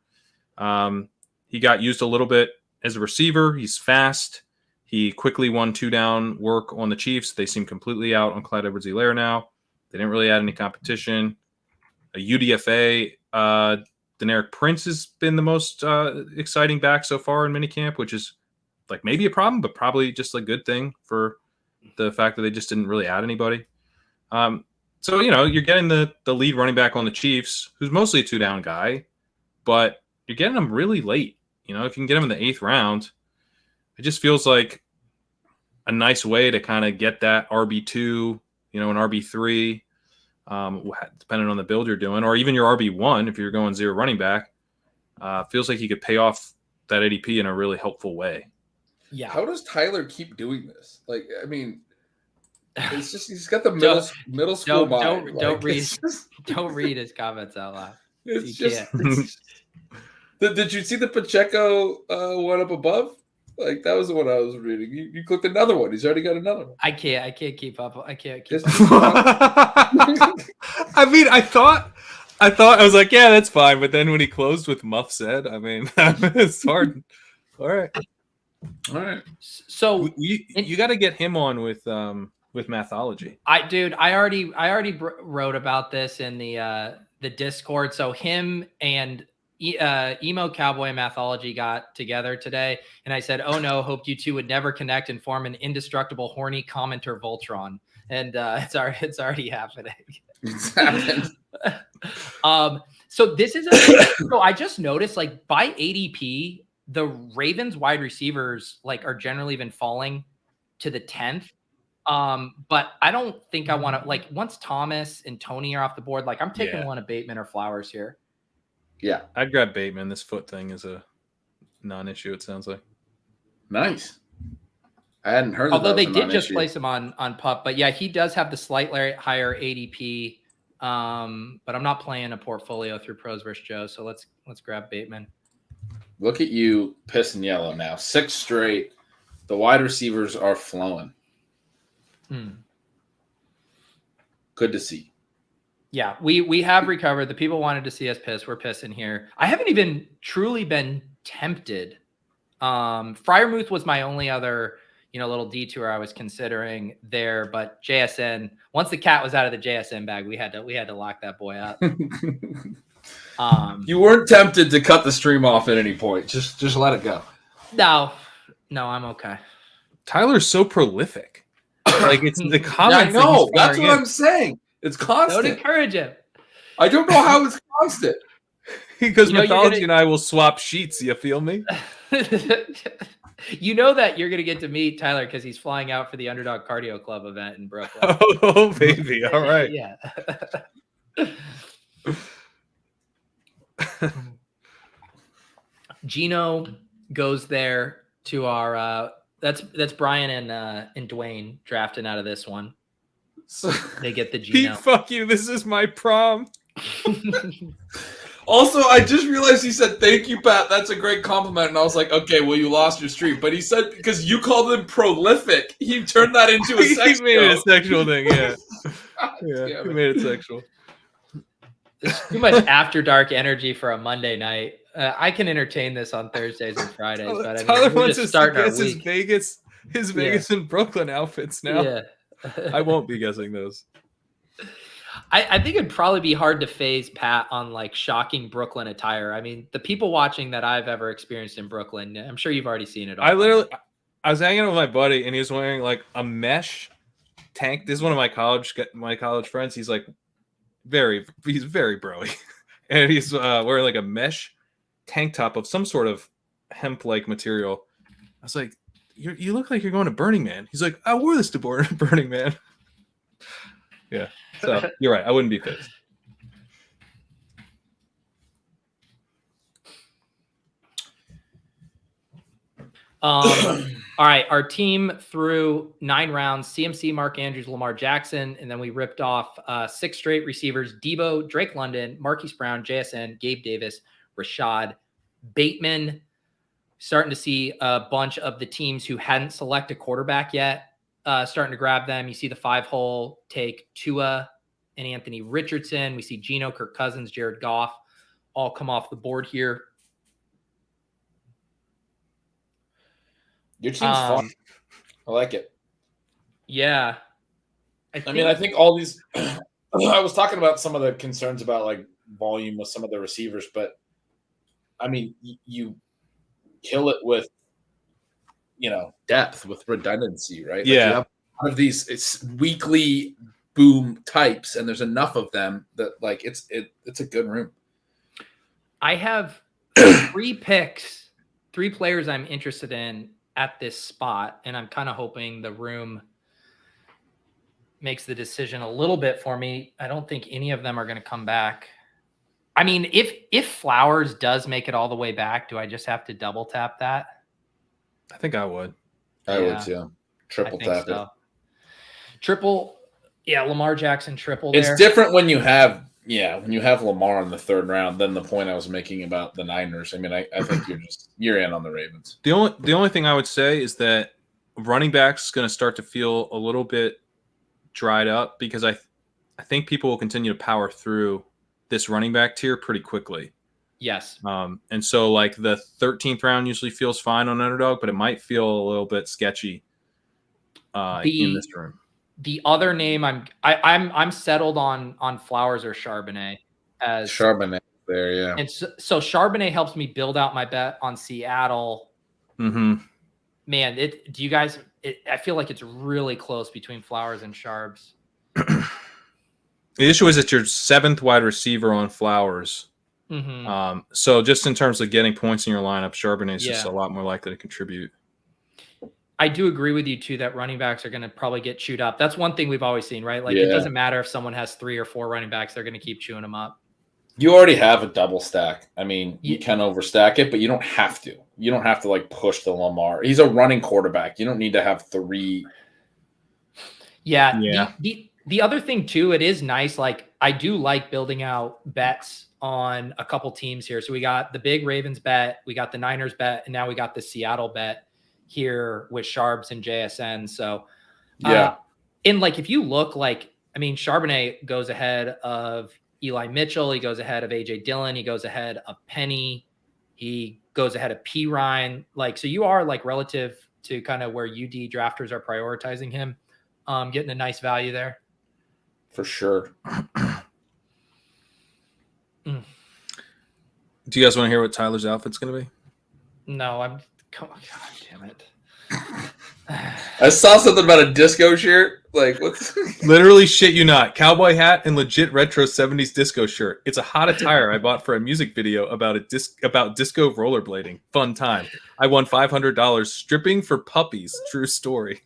He got used a little bit as a receiver. He's fast. He quickly won 2-down work on the Chiefs. They seem completely out on Clyde Edwards-Helaire now. They didn't really add any competition. A UDFA Deneric Prince has been the most exciting back so far in minicamp, which is like maybe a problem, but probably just a good thing for the fact that they just didn't really add anybody. So, you're getting the lead running back on the Chiefs, who's mostly a 2-down guy, but you're getting him really late. If you can get him in the 8th round, it just feels like a nice way to kind of get that RB2, an RB3, depending on the build you're doing, or even your RB1 if you're going 0 running back. Feels like you could pay off that ADP in a really helpful way. Yeah. How does Tyler keep doing this? Like, I mean, it's just he's got the middle school mind. Don't read his comments out loud. It's just. Did you see the Pacheco one up above? Like that was the one I was reading. You clicked another one. He's already got another one. I can't keep up. I can't keep up. I mean, I thought I was like, yeah, that's fine. But then when he closed with Muff said, I mean, it's hard. All right. So you got to get him on with Mathology. I already wrote about this in the Discord. So him and Emo Cowboy Mathology got together today, and I said, "Oh no, hoped you two would never connect and form an indestructible horny commenter Voltron." And it's already happening. It's happened. So this is so I just noticed, like, by ADP, the Ravens wide receivers are generally been falling to the 10th. But I don't think I want to, once Thomas and Tony are off the board, I'm taking one of Bateman or Flowers here. Yeah, I'd grab Bateman. This foot thing is a non-issue, it sounds like. Nice. I hadn't heard. Although they did just place him on PUP, but yeah, he does have the slightly higher ADP. But I'm not playing a portfolio through Pros vs. Joe, so let's grab Bateman. Look at you pissing yellow now. 6 straight. The wide receivers are flowing. Good to see. Yeah, we have recovered. The people wanted to see us piss. We're pissing here. I haven't even truly been tempted. Freiermuth was my only other, little detour I was considering there. But JSN, once the cat was out of the JSN bag, we had to lock that boy up. You weren't tempted to cut the stream off at any point. Just let it go. No, I'm okay. Tyler's so prolific. It's the comments. I know. That's what I'm saying. It's constant. Don't encourage him. I don't know how it's constant. Because Mythology and I will swap sheets. You feel me? You know that you're going to get to meet Tyler because he's flying out for the Underdog Cardio Club event in Brooklyn. Oh, baby. All right. Yeah. Gino goes there to our that's Brian and Dwayne drafting out of this one. So they get the Gino. Pete, fuck you. This is my prom. Also, I just realized he said, "Thank you, Pat. That's a great compliment." And I was like, "Okay, well, you lost your streak." But he said because you called him prolific, he turned that into a sexual. He made it a sexual thing. Yeah, yeah, he made it sexual. It's too much after dark energy for a Monday night. I can entertain this on Thursdays and Fridays, but Tyler we're wants just to starting our guess week. his Vegas and Brooklyn outfits now. Yeah. I won't be guessing those. I think it'd probably be hard to phase Pat on shocking Brooklyn attire. I mean, the people watching that I've ever experienced in Brooklyn, I'm sure you've already seen it all. I was hanging out with my buddy and he was wearing a mesh tank. This is one of my college friends. He's very broy. And he's wearing a mesh tank top of some sort of hemp-like material. I was like, you look like you're going to Burning Man. He's like, I wore this to Burning Man. Yeah. So you're right. I wouldn't be phased. All right. Our team threw 9 rounds: CMC, Mark Andrews, Lamar Jackson, and then we ripped off 6 straight receivers: Debo, Drake London, Marquise Brown, JSN, Gabe Davis, Rashad Bateman. Starting to see a bunch of the teams who hadn't selected a quarterback yet starting to grab them. You see the 5-hole take Tua and Anthony Richardson. We see Geno, Kirk Cousins, Jared Goff all come off the board here. Your team's fun. I like it. Yeah. I think all these I was talking about some of the concerns about volume with some of the receivers, but I mean, you kill it with, depth, with redundancy, right? Like you have one of these it's weekly boom types, and there's enough of them that like it's a good room. I have 3 picks, 3 players I'm interested in at this spot, and I'm kind of hoping the room makes the decision a little bit for me. I don't think any of them are going to come back. I mean, if Flowers does make it all the way back, do I just have to double tap that? I think I would. I would too. Triple tap it. Triple, Lamar Jackson triple. It's there. different when you have Lamar in the 3rd round than the point I was making about the Niners. I mean, I think you're in on the Ravens. The only thing I would say is that running back's going to start to feel a little bit dried up because I think people will continue to power through this running back tier pretty quickly. Yes. And so like the 13th round usually feels fine on underdog, but it might feel a little bit sketchy in this room. The other name I'm settled on Flowers or Charbonnet as Charbonnet there, yeah. And so Charbonnet helps me build out my bet on Seattle. Mm-hmm. Man, I feel like it's really close between Flowers and Charbs. The issue is that you're 7th wide receiver on Flowers. Mm-hmm. So just in terms of getting points in your lineup, Charbonnet is just a lot more likely to contribute. I do agree with you too that running backs are going to probably get chewed up. That's one thing we've always seen, right? Like it doesn't matter if someone has 3 or 4 running backs; they're going to keep chewing them up. You already have a double stack. I mean, you can overstack it, but you don't have to. You don't have to like push the Lamar. He's a running quarterback. You don't need to have 3. Yeah. The other thing too, it is nice. Like I do like building out bets on a couple teams here. So we got the big Ravens bet, we got the Niners bet, and now we got the Seattle bet here with Sharps and JSN. So and like if you look like, I mean, Charbonnet goes ahead of Eli Mitchell, he goes ahead of AJ Dillon, he goes ahead of Penny, he goes ahead of P Ryan. Like so you are like relative to kind of where UD drafters are prioritizing him, getting a nice value there. For sure. Do you guys want to hear what Tyler's outfit's going to be? No, God damn it. I saw something about a disco shirt. Like, what's literally shit you not. Cowboy hat and legit retro 70s disco shirt. It's a hot attire I bought for a music video about disco rollerblading. Fun time. I won $500 stripping for puppies. True story.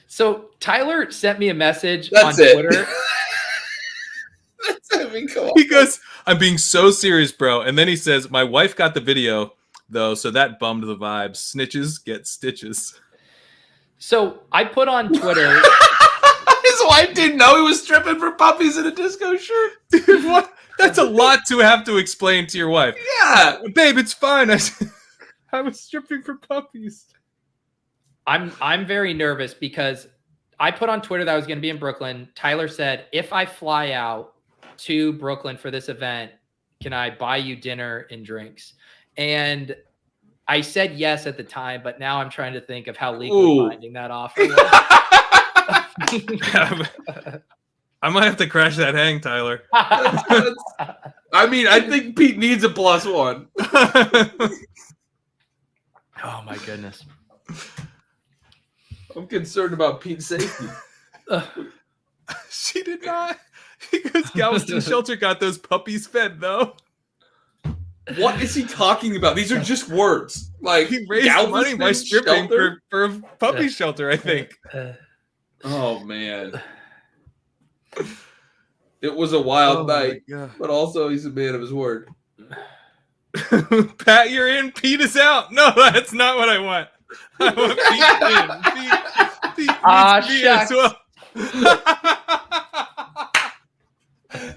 So Tyler sent me a message on Twitter. He goes, I'm being so serious, bro. And then he says, my wife got the video, though, so that bummed the vibes. Snitches get stitches. So I put on Twitter. His wife didn't know he was stripping for puppies in a disco shirt. Dude, what? That's a lot to have to explain to your wife. Yeah. Babe, it's fine. I was stripping for puppies. I'm very nervous because I put on Twitter that I was going to be in Brooklyn. Tyler said, if I fly out to Brooklyn for this event, can I buy you dinner and drinks? And I said yes at the time, but now I'm trying to think of how legally binding that offer was. I might have to crash that hang, Tyler. I mean, I think Pete needs a +1. Oh my goodness. I'm concerned about Pete's safety. She did not. Because Galveston Shelter got those puppies fed, though. What is he talking about? These are just words. Like he raised money by stripping for a puppy shelter, I think. Oh man, it was a wild night, but also he's a man of his word. Pat, you're in. Pete is out. No, that's not what I want. I want Pete in. Pete needs to be as well.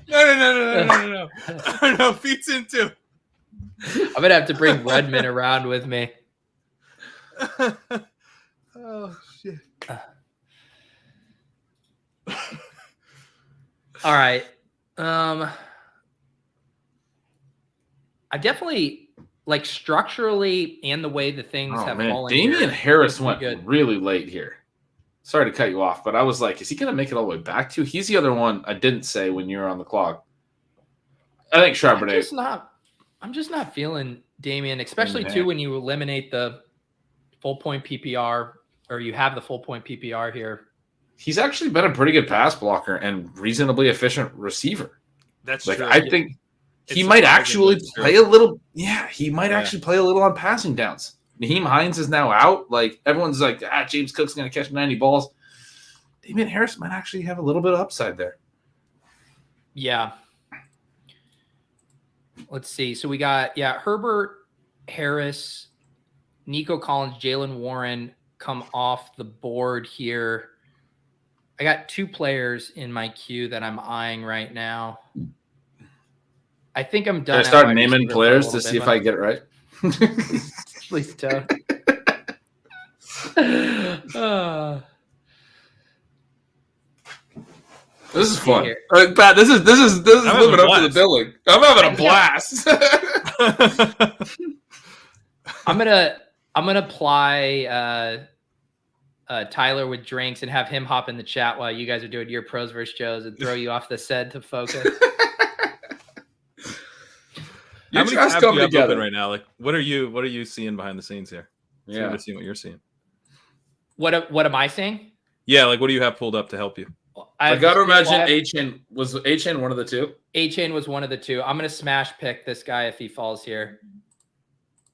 No. No, Pete's in too. I'm gonna have to bring Redmond around with me. Oh shit! All right. I definitely like structurally and the way the things have fallen. Damian Harris went really late here. Sorry to cut you off, but I was like, is he going to make it all the way back to? He's the other one I didn't say when you were on the clock. I think Charbonnet. I'm just not feeling Damian, especially too when you eliminate the full point PPR, or you have the full point PPR here. He's actually been a pretty good pass blocker and reasonably efficient receiver. That's like true. I think he might actually play a little. Yeah, he might actually play a little on passing downs. Naheem Hines is now out. Like everyone's like, James Cook's going to catch 90 balls. Damian Harris might actually have a little bit of upside there. Yeah. Let's see. So we got Herbert, Harris, Nico Collins, Jalen Warren come off the board here. I got 2 players in my queue that I'm eyeing right now. I think I'm done. Can I start naming players to see if I get it right? Please don't. This is fun. Pat, this is living up to the billing. I'm having a blast. I'm gonna ply Tyler with drinks and have him hop in the chat while you guys are doing your pros versus Joes and throw you off the set to focus. How many tabs do you have open right now? Like, what are you seeing behind the scenes here? Yeah, I'm seeing what you're seeing. What am I seeing? Yeah, like what do you have pulled up to help you? I got to imagine A-Chain was one of the 2. A-Chain was one of the 2. I'm gonna smash pick this guy if he falls here.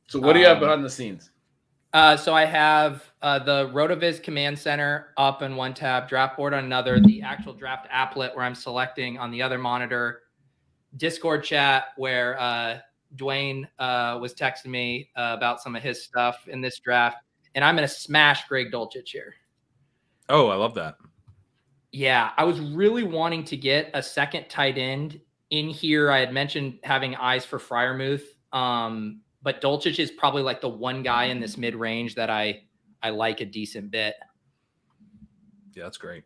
So what do you have behind the scenes? So I have the RotoViz Command Center up in one tab, draft board on another, the actual draft applet where I'm selecting on the other monitor, Discord chat where Dwayne was texting me about some of his stuff in this draft, and I'm going to smash Greg Dulcich here. Oh, I love that. Yeah, I was really wanting to get a second tight end in here. I had mentioned having eyes for Freiermuth. But Dulcich is probably like the one guy in this mid-range that I like a decent bit. Yeah, that's great.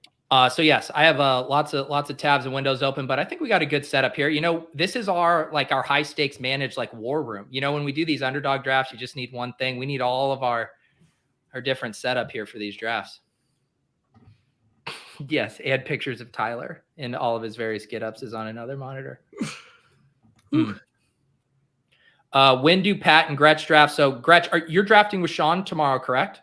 So yes, I have lots of tabs and windows open, but I think we got a good setup here. You know, this is our high stakes managed like war room. You know, when we do these underdog drafts, you just need one thing. We need all of our different setup here for these drafts. Yes, add pictures of Tyler in all of his various get-ups is on another monitor. When do Pat and Gretch draft? So Gretch, you're drafting with Sean tomorrow, correct?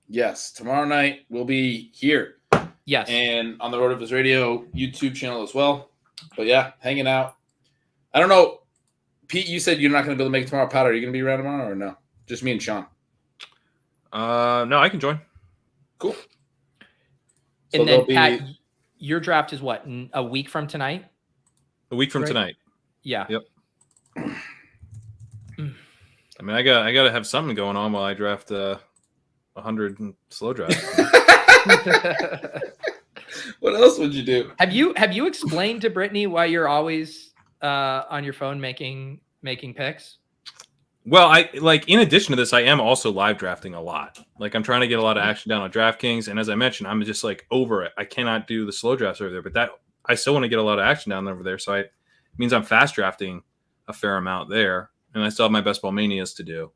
Yes. Tomorrow night we'll be here. Yes. And on the RotoViz Radio YouTube channel as well. But yeah, hanging out. I don't know. Pete, you said you're not going to be able to make it tomorrow. Pat, are you going to be around tomorrow or no? Just me and Sean. No, I can join. Cool. And then Pat, your draft is what? A week from tonight? A week from tonight. Yeah. Yep. I mean, I gotta have something going on while I draft 100 slow draft. What else would you do? Have you explained to Brittany why you're always on your phone making picks? Well, in addition to this, I am also live drafting a lot. Like I'm trying to get a lot of action down on DraftKings, and as I mentioned, I'm just like over it. I cannot do the slow drafts over there, but that I still want to get a lot of action down over there. So it means I'm fast drafting a fair amount there. And I still have my best ball manias to do.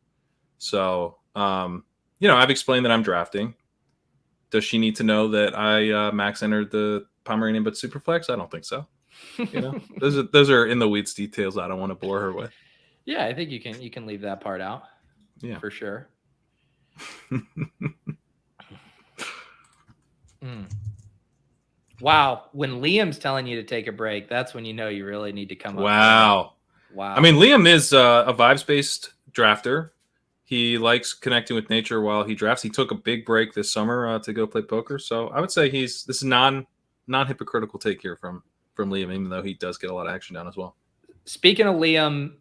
So, I've explained that I'm drafting. Does she need to know that I max entered the Pomeranian but Superflex? I don't think so. Those are in the weeds details I don't want to bore her with. Yeah, I think you can leave that part out. Yeah, for sure. Wow, when Liam's telling you to take a break, that's when you know you really need to come up. Wow. I mean, Liam is a vibes-based drafter. He likes connecting with nature while he drafts. He took a big break this summer to go play poker. So I would say this is non-hypocritical take here from Liam, even though he does get a lot of action down as well. Speaking of Liam,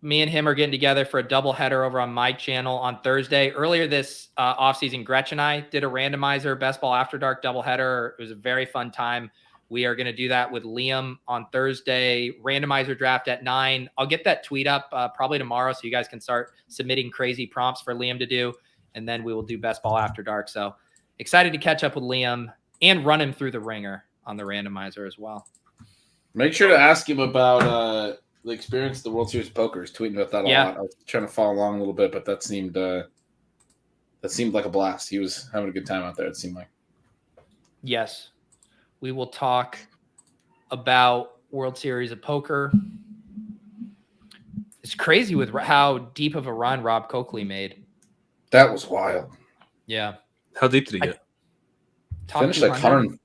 me and him are getting together for a doubleheader over on my channel on Thursday. Earlier this offseason, Gretch and I did a randomizer Best Ball After Dark doubleheader. It was a very fun time. We are going to do that with Liam on Thursday, randomizer draft at 9. I'll get that tweet up probably tomorrow so you guys can start submitting crazy prompts for Liam to do. And then we will do Best Ball After Dark. So excited to catch up with Liam and run him through the ringer on the randomizer as well. Make sure to ask him about the experience of the World Series of Poker. He's tweeting about that a lot. I was trying to follow along a little bit, but that seemed like a blast. He was having a good time out there, it seemed like. Yes. We will talk about World Series of Poker. It's crazy with how deep of a run Rob Coakley made. That was wild. Yeah. How deep did he get? Finished like 100,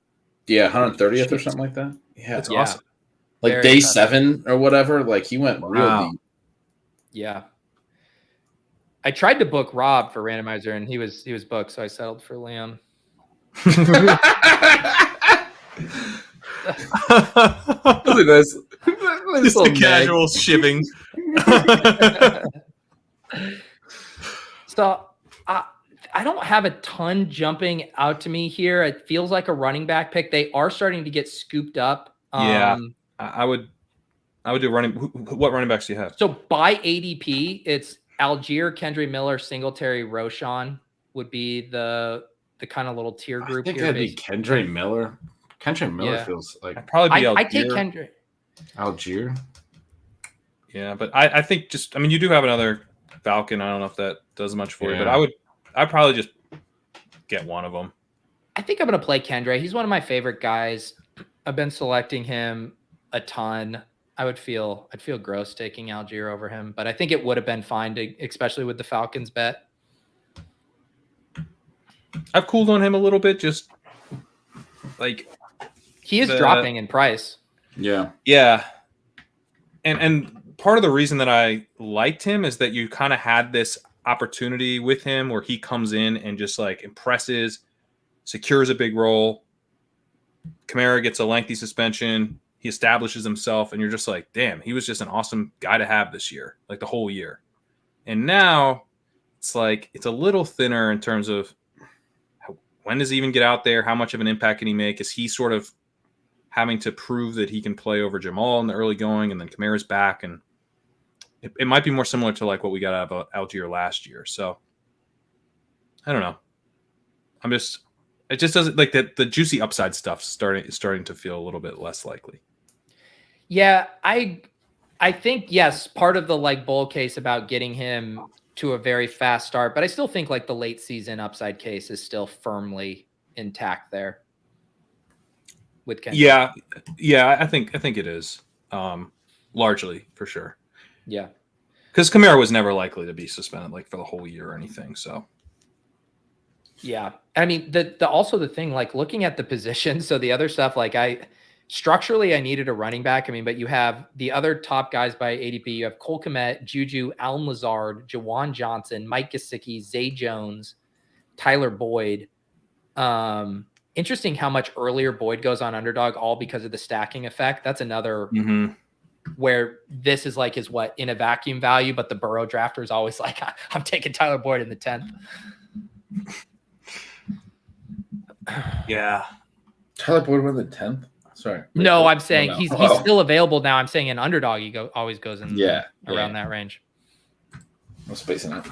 130th or something like that. Yeah, That's awesome. Like Very day impressive. 7 or whatever. Like he went real deep. Yeah. I tried to book Rob for randomizer and he was booked, so I settled for Liam. Look at this. Just the casual shiving. So I don't have a ton jumping out to me here. It feels like a running back pick. They are starting to get scooped up. Yeah, I would do running. What running backs do you have? So by ADP, it's Algier, Kendra Miller, Singletary, Roshan would be the kind of little tier group. I think here that'd be Kendra Miller. Kendra Miller feels like I'd probably be I take Kendra. Algier. Yeah, but I think just you do have another Falcon. I don't know if that does much for you, but I'd probably just get one of them. I think I'm going to play Kendra. He's one of my favorite guys. I've been selecting him a ton. I'd feel gross taking Algier over him, but I think it would have been fine especially with the Falcons bet. I've cooled on him a little bit, just like he is dropping in price. Yeah. And part of the reason that I liked him is that you kind of had this opportunity with him where he comes in and just like impresses, secures a big role. Kamara gets a lengthy suspension. He establishes himself, and you're just like, damn, he was just an awesome guy to have this year, like the whole year. And now it's like it's a little thinner in terms of when does he even get out there? How much of an impact can he make? Is he sort of having to prove that he can play over Jamal in the early going, and then Kamara's back, and it might be more similar to like what we got out of Algier last year. So I don't know. It just doesn't like that. The juicy upside stuff starting to feel a little bit less likely. Yeah, I think yes, part of the like bull case about getting him to a very fast start, but I still think like the late season upside case is still firmly intact there. With Kendrick. Yeah, I think it is largely for sure. Yeah, because Kamara was never likely to be suspended like for the whole year or anything. So yeah, I mean the also the thing like looking at the position. So the other stuff like structurally I needed a running back. I mean, but you have the other top guys by ADP. You have Cole Kmet, Juju, Allen Lazard, Jawan Johnson, Mike Gesicki, Zay Jones, Tyler Boyd. Interesting how much earlier Boyd goes on underdog, all because of the stacking effect. That's another where this is like his what in a vacuum value, but the Burrow drafter is always like, I'm taking Tyler Boyd in the 10th. Yeah. Tyler Boyd went in the 10th? Sorry. No, I'm saying he's still available now. I'm saying an underdog, he always goes in around that range. I'm spacing out.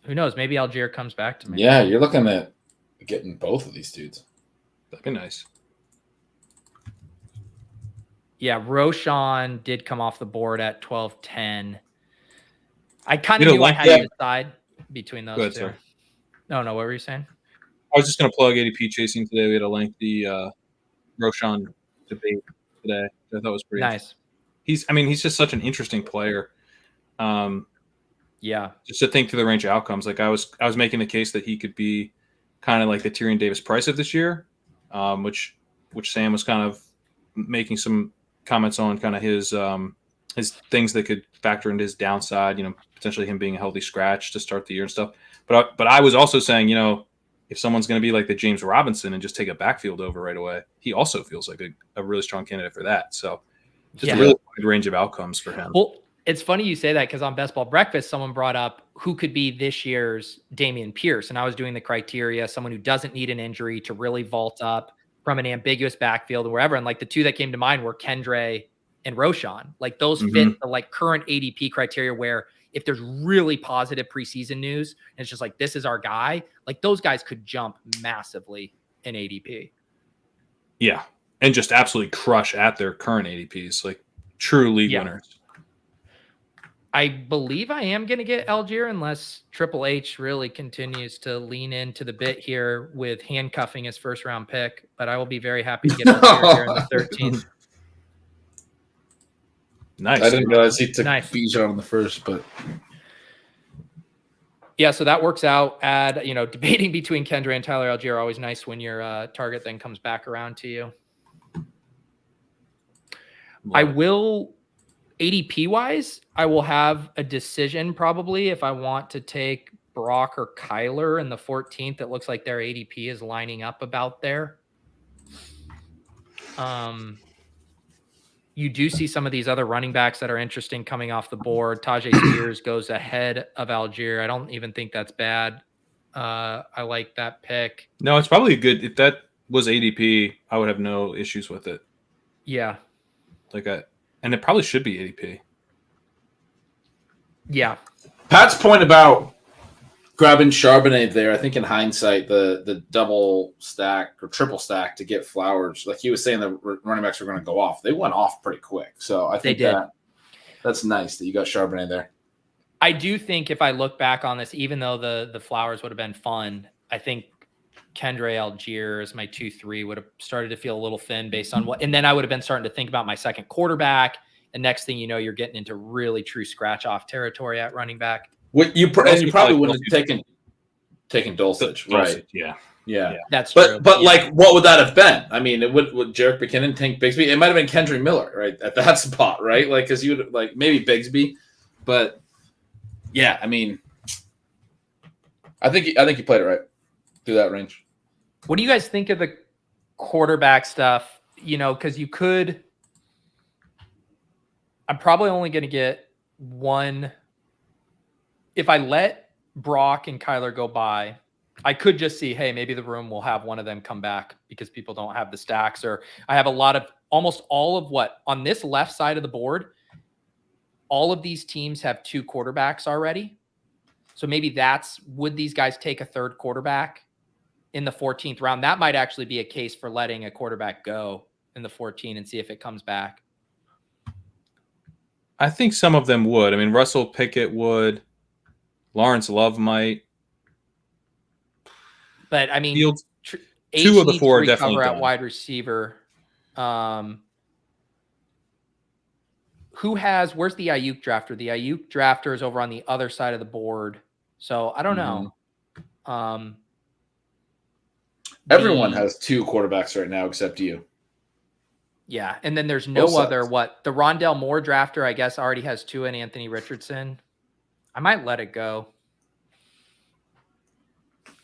Who knows? Maybe Algier comes back to me. Yeah, you're looking at getting both of these dudes. That'd be nice. Yeah, Roshan did come off the board at 12:10. I kind of knew I had to decide between those two. Sorry. No, what were you saying? I was just going to plug ADP chasing today. We had a lengthy Roshan debate today. I thought was pretty nice. He's just such an interesting player. Yeah. Just to think through the range of outcomes. Like I was making the case that he could be kind of like the Tyrion Davis Price of this year, which Sam was kind of making some comments on, kind of his things that could factor into his downside, potentially him being a healthy scratch to start the year and stuff. But I was also saying, if someone's going to be like the James Robinson and just take a backfield over right away, he also feels like a really strong candidate for that. So just a really wide range of outcomes for him. Well, it's funny you say that because on Best Ball Breakfast, someone brought up who could be this year's Dameon Pierce. And I was doing the criteria, someone who doesn't need an injury to really vault up from an ambiguous backfield or wherever. And like the two that came to mind were Kendre and Roshan. Like those fit the like current ADP criteria where if there's really positive preseason news and it's just like, this is our guy, like those guys could jump massively in ADP. Yeah. And just absolutely crush at their current ADPs, like true league winners. I believe I am going to get Algier unless Triple H really continues to lean into the bit here with handcuffing his first round pick, but I will be very happy to get Algier here in the 13th. Nice. I didn't realize he took Nice. Bijan on the first, but Yeah, so that works out. Debating between Kendra and Tyler Algier, always nice when your target then comes back around to you. I will, ADP wise, I will have a decision probably if I want to take Brock or Kyler in the 14th. It looks like their ADP is lining up about there. You do see some of these other running backs that are interesting coming off the board. Tajay Spears goes ahead of Algier. I don't even think that's bad. I like that pick. No, it's probably good. If that was ADP, I would have no issues with it. Yeah. And it probably should be ADP. Yeah. Pat's point about grabbing Charbonnet there, I think in hindsight, the double stack or triple stack to get Flowers, like he was saying, the running backs were going to go off. They went off pretty quick. So I think that's nice that you got Charbonnet there. I do think if I look back on this, even though the Flowers would have been fun, I think Kendra Algier as my 2-3 would have started to feel a little thin based on and then I would have been starting to think about my second quarterback. And next thing you know, you're getting into really true scratch off territory at running back. You probably wouldn't have taken Dulcich, right? Yeah. That's true. But like, what would that have been? I mean, would Jarek McKinnon take Bigsby? It might have been Kendry Miller, right, at that spot, right? Like, because you would like maybe Bigsby, but yeah, I mean, I think you played it right through that range. What do you guys think of the quarterback stuff? Because you could. I'm probably only going to get one. If I let Brock and Kyler go by, I could just see, hey, maybe the room will have one of them come back because people don't have the stacks, or I have almost all of what on this left side of the board, all of these teams have 2 quarterbacks already. So maybe would these guys take a third quarterback in the 14th round? That might actually be a case for letting a quarterback go in the 14 and see if it comes back. I think some of them would. I mean, Russell Pickett would. Lawrence Love might. But, I mean, Fields, 2 of the 4 are definitely at done. wide receiver. Where's the Ayuk drafter? The Ayuk drafter is over on the other side of the board. So, I don't know. Everyone has 2 quarterbacks right now except you. Yeah, and then there's no other the Rondell Moore drafter, I guess, already has 2 and Anthony Richardson. I might let it go.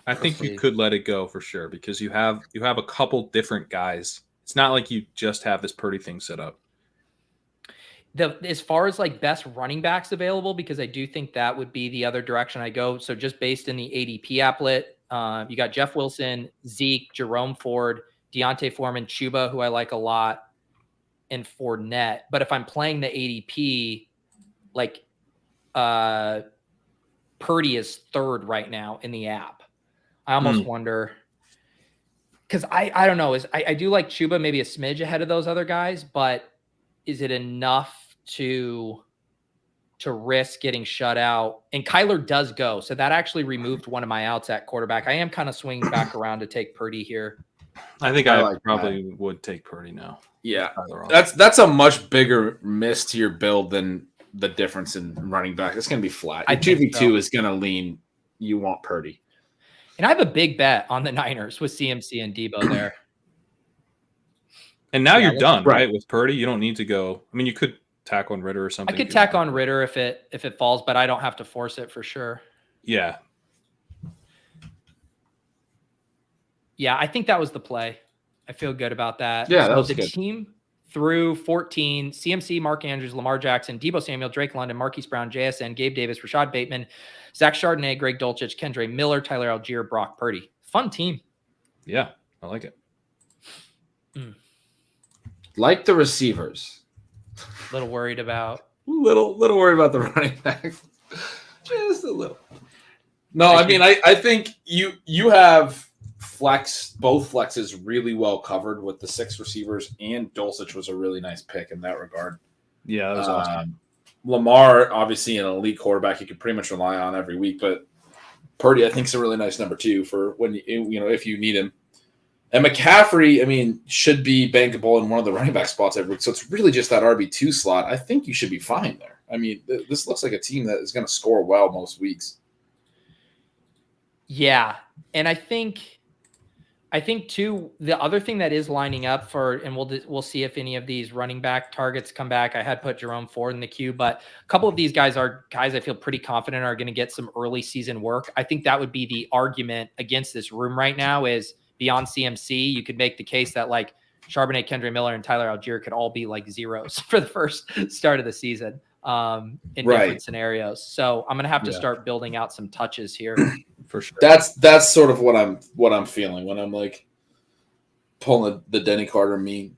I think you could let it go for sure because you have a couple different guys. It's not like you just have this Purdy thing set up. As far as like best running backs available, because I do think that would be the other direction I go. So just based in the ADP applet, you got Jeff Wilson, Zeke, Jerome Ford, Deontay Foreman, Chuba, who I like a lot, and Fournette. But if I'm playing the ADP, like Purdy is 3rd right now in the app. I almost wonder because I don't know. I do like Chuba maybe a smidge ahead of those other guys, but is it enough to risk getting shut out? And Kyler does go, so that actually removed one of my outs at quarterback. I am kind of swinging back around to take Purdy here. I think I probably would take Purdy now. Yeah, that's a much bigger miss to your build than the difference in running back. It's going to be flat. 2v2 is going to lean. You want Purdy. And I have a big bet on the Niners with CMC and Debo there. And now you're done, right? With Purdy, you don't need to go. I mean, you could tack on Ritter or something. I could tack on Ritter if it falls, but I don't have to force it for sure. Yeah. Yeah, I think that was the play. I feel good about that. Yeah, that was the good. Team through 14, CMC, Mark Andrews, Lamar Jackson, Debo Samuel, Drake London, Marquise Brown, JSN, Gabe Davis, Rashad Bateman, Zach Chardonnay, Greg Dulcich, Kendra Miller, Tyler Algier, Brock Purdy. Fun team. Yeah, I like it. Like the receivers. A little worried about. Little worried about the running backs. Just a little. No, I mean, I think you have both flexes really well covered with the 6 receivers, and Dulcich was a really nice pick in that regard. Yeah, that was awesome. Lamar, obviously an elite quarterback you can pretty much rely on every week, but Purdy I think is a really nice number 2 for when if you need him. And McCaffrey, I mean, should be bankable in one of the running back spots every week. So it's really just that RB2 slot. I think you should be fine there. I mean, this looks like a team that is going to score well most weeks. Yeah. And I think too, the other thing that is lining up for, and we'll see if any of these running back targets come back. I had put Jerome Ford in the queue, but a couple of these guys are guys I feel pretty confident are going to get some early season work. I think that would be the argument against this room right now is beyond CMC. You could make the case that like Charbonnet, Kendra Miller, and Tyler Algier could all be like zeros for the first start of the season in different scenarios. So I'm going to have to start building out some touches here. For sure. That's sort of what I'm feeling when I'm like pulling the Denny Carter meme.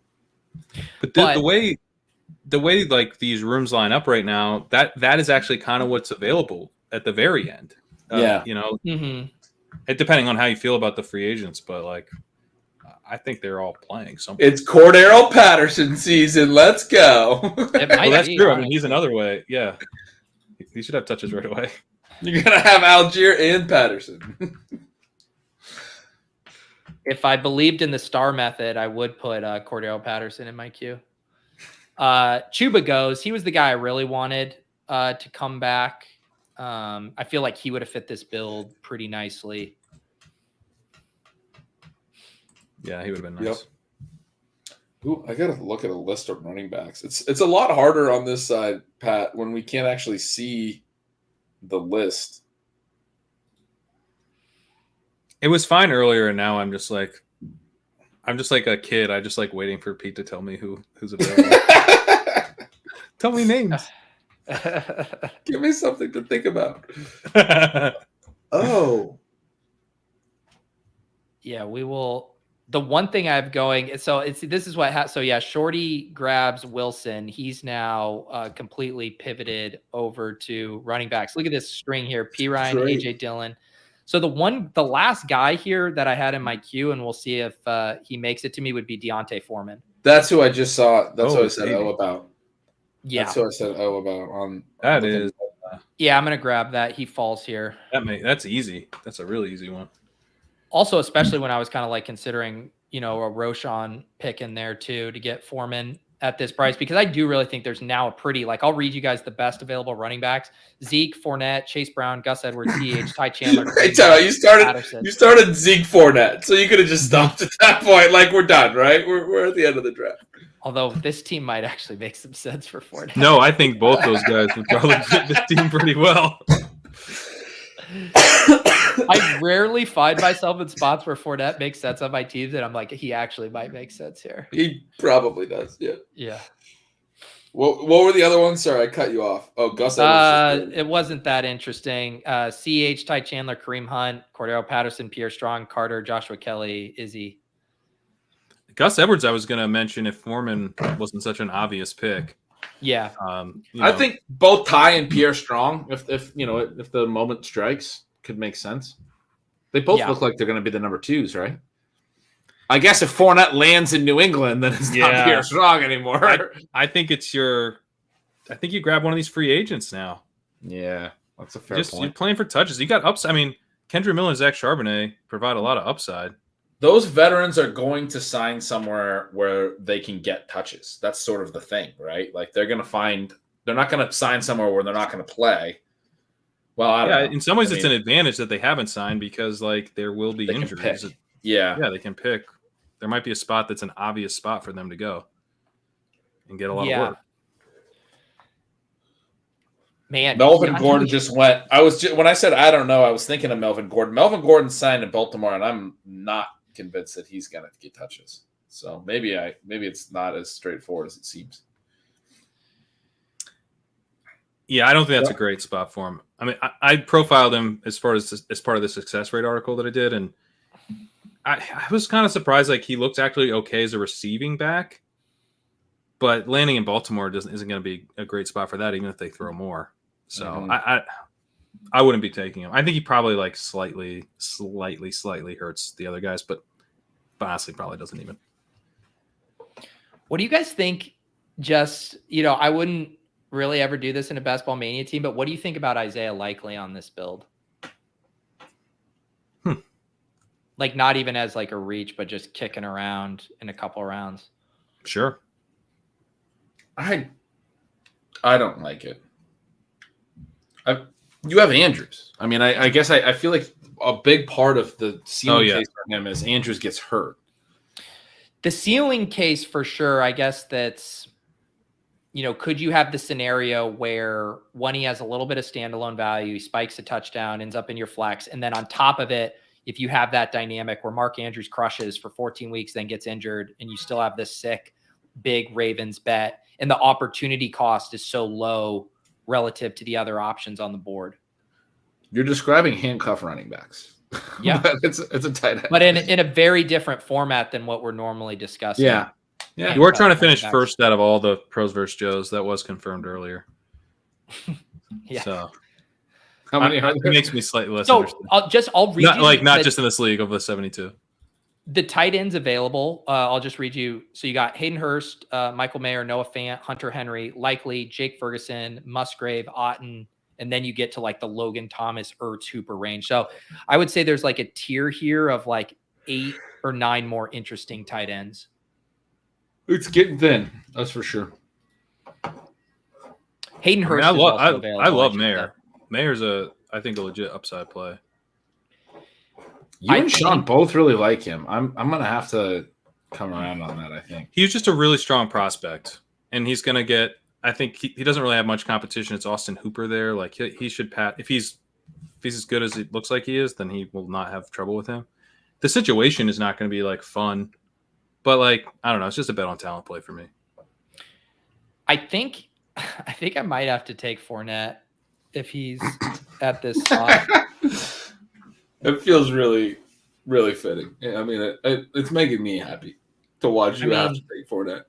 But the way like these rooms line up right now, that is actually kind of what's available at the very end. You know, it depending on how you feel about the free agents, but like I think they're all playing something. It's Cordero Patterson season. Let's go. Well, that's true. I mean, he's another way. Yeah, he should have touches right away. You're gonna have Algier and Patterson. If I believed in the star method, I would put Cordero Patterson in my queue. Chuba goes. He was the guy I really wanted to come back. I feel like he would have fit this build pretty nicely. Yeah, he would have been nice. Yep. Ooh, I gotta look at a list of running backs. It's a lot harder on this side, Pat, when we can't actually see the list. It was fine earlier, and now I'm just like a kid. I just like waiting for Pete to tell me who's available. Tell me names. Give me something to think about. Oh. Yeah, we will. The one thing I have going, so this is what so yeah, Shorty grabs Wilson. He's now completely pivoted over to running backs. Look at this string here: P. Ryan, AJ Dillon. So the last guy here that I had in my queue, and we'll see if he makes it to me, would be Deontay Foreman. That's who I just saw. That's what I said about. Yeah, that's what I said about on. That is. Yeah, I'm gonna grab that. He falls here. That's easy. That's a really easy one. Also, especially when I was kind of like considering, a Roshan pick in there too to get Foreman at this price, because I do really think there's now a pretty, like, I'll read you guys the best available running backs: Zeke, Fournette, Chase Brown, Gus Edwards, TH, Ty Chandler. You started Zeke, Fournette, so you could have just stopped at that point. Like, we're done, right? We're at the end of the draft. Although this team might actually make some sense for Fournette. No, I think both those guys would probably fit this team pretty well. I rarely find myself in spots where Fournette makes sense on my teams, and I'm like, he actually might make sense here. He probably does, yeah. Yeah. What were the other ones? Sorry, I cut you off. Oh, Gus Edwards. It wasn't that interesting. CH, Ty Chandler, Kareem Hunt, Cordero Patterson, Pierre Strong, Carter, Joshua Kelly, Izzy. Gus Edwards, I was going to mention if Foreman wasn't such an obvious pick. Yeah. I think both Ty and Pierre Strong, if the moment strikes, could make sense. They both look like they're going to be the number twos, right? I guess if Fournette lands in New England, then it's not Pierre Strong anymore. I think you grab one of these free agents now. Yeah, that's a fair point. You're playing for touches. You got upside. I mean, Kendra Miller and Zach Charbonnet provide a lot of upside. Those veterans are going to sign somewhere where they can get touches. That's sort of the thing, right? Like they're not going to sign somewhere where they're not going to play. Well, I don't know. In some ways, it's an advantage that they haven't signed because, like, there will be injuries. Yeah, they can pick. There might be a spot that's an obvious spot for them to go and get a lot of work. Man, Melvin Gordon just went. When I said I don't know, I was thinking of Melvin Gordon. Melvin Gordon signed in Baltimore, and I'm not convinced that he's going to get touches. So maybe it's not as straightforward as it seems. Yeah, I don't think that's a great spot for him. I mean, I profiled him as part of the success rate article that I did, and I was kind of surprised. Like, he looked actually okay as a receiving back, but landing in Baltimore isn't going to be a great spot for that, even if they throw more. So I wouldn't be taking him. I think he probably like slightly hurts the other guys, but honestly, probably doesn't even. What do you guys think? Just, I wouldn't really ever do this in a Best Ball Mania team, but what do you think about Isaiah Likely on this build? Like not even as like a reach, but just kicking around in a couple of rounds. Sure. I don't like it. You have Andrews. I mean, I guess I feel like a big part of the ceiling case for him is Andrews gets hurt. The ceiling case for sure, I guess that's, could you have the scenario where one, he has a little bit of standalone value, he spikes a touchdown, ends up in your flex, and then on top of it, if you have that dynamic where Mark Andrews crushes for 14 weeks, then gets injured, and you still have this sick, big Ravens bet, and the opportunity cost is so low relative to the other options on the board. You're describing handcuff running backs. Yeah. But it's a tight end. But in a very different format than what we're normally discussing. Yeah. You were trying to finish first out of all the pros versus Joes. That was confirmed earlier. Yeah. So how many are there? It makes me slightly less So interested. I'll read you not just in this league of the 72. The tight ends available. I'll just read you. So you got Hayden Hurst, Michael Mayer, Noah Fant, Hunter Henry, Likely, Jake Ferguson, Musgrave, Otten, and then you get to like the Logan Thomas, Ertz, Hooper range. So I would say there's like a tier here of like 8 or 9 more interesting tight ends. It's getting thin. That's for sure. Hayden Hurst. I love Mayer. Mayer's I think a legit upside play. You and Sean both really like him. I'm gonna have to come around on that. I think he's just a really strong prospect, and he's gonna get. I think he doesn't really have much competition. It's Austin Hooper there. Like he should pat if he's as good as it looks like he is, then he will not have trouble with him. The situation is not going to be like fun, but like I don't know. It's just a bet on talent play for me. I think I might have to take Fournette if he's at this spot. It feels really, really fitting. I mean, it's making me happy to watch you have to take Fournette.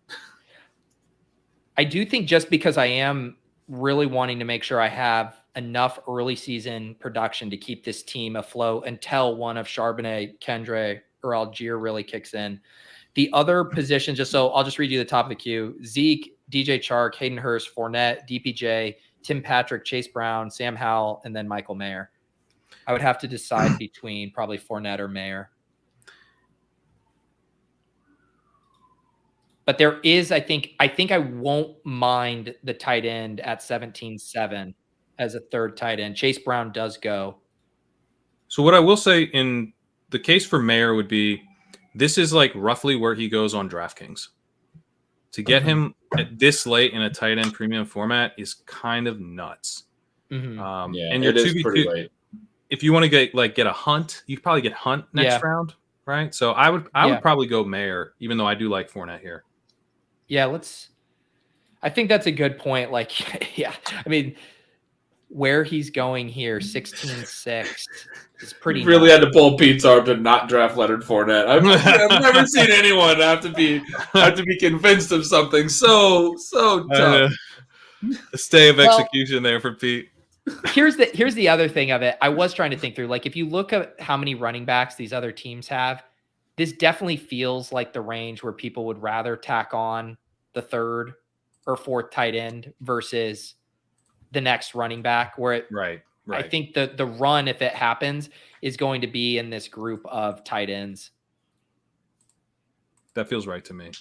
I do think just because I am really wanting to make sure I have enough early season production to keep this team afloat until one of Charbonnet, Kendre, or Algier really kicks in. The other positions, I'll just read you the top of the queue. Zeke, DJ Chark, Hayden Hurst, Fournette, DPJ, Tim Patrick, Chase Brown, Sam Howell, and then Michael Mayer. I would have to decide between probably Fournette or Mayer. But there is, I think I won't mind the tight end at 17-7 as a third tight end. Chase Brown does go. So what I will say in the case for Mayer would be, this is like roughly where he goes on DraftKings. To get him at this late in a tight end premium format is kind of nuts. Mm-hmm. And your 2v2, late. If you want to get a Hunt, you could probably get Hunt next round, right? So I would probably go Mayer, even though I do like Fournette here. Yeah, I think that's a good point. Like, yeah, I mean, where he's going here, 16-6 is pretty. Really had to pull Pete's arm to not draft Leonard Fournette. I've never seen anyone have to be convinced of something so tough. A stay of execution there for Pete. Here's the other thing of it. I was trying to think through, like, if you look at how many running backs these other teams have, this definitely feels like the range where people would rather tack on the third or fourth tight end versus the next running back. Where right. I think the run, if it happens, is going to be in this group of tight ends. That feels right to me.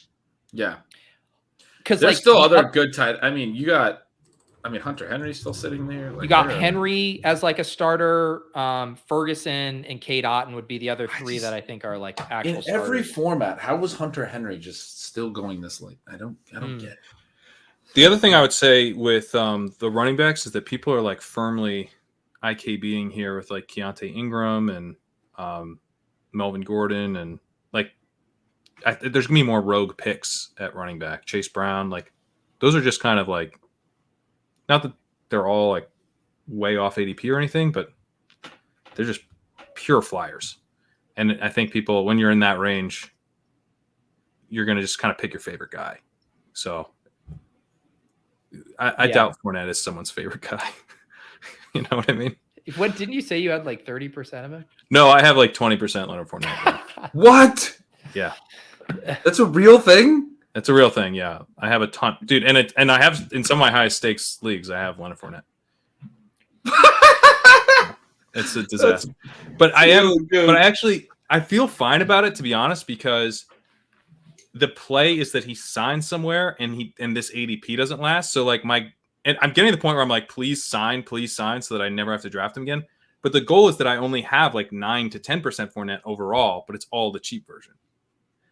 Yeah, because there's still other good tight. I mean, Hunter Henry's still sitting there. Like, you got Henry as like a starter. Ferguson and Cade Otten would be the other three that I think are like actual in starters. Every format. How was Hunter Henry just still going this late? I don't get it. The other thing I would say with the running backs is that people are like firmly IKBing here with like Keontae Ingram and Melvin Gordon, and like there's gonna be more rogue picks at running back. Chase Brown, like those are just kind of like, not that they're all like way off ADP or anything, but they're just pure flyers. And I think people, when you're in that range, you're going to just kind of pick your favorite guy. So I doubt Fournette is someone's favorite guy. You know what I mean? What, didn't you say you had like 30% of it? No, I have like 20% Leonard Fournette. What? Yeah. That's a real thing? That's a real thing, yeah. I have a ton, dude, and I have in some of my highest stakes leagues, I have Leonard Fournette. It's a disaster. But I actually I feel fine about it, to be honest, because the play is that he signs somewhere and this ADP doesn't last. So like and I'm getting to the point where I'm like, please sign so that I never have to draft him again. But the goal is that I only have like 9 to 10% Fournette overall, but it's all the cheap version.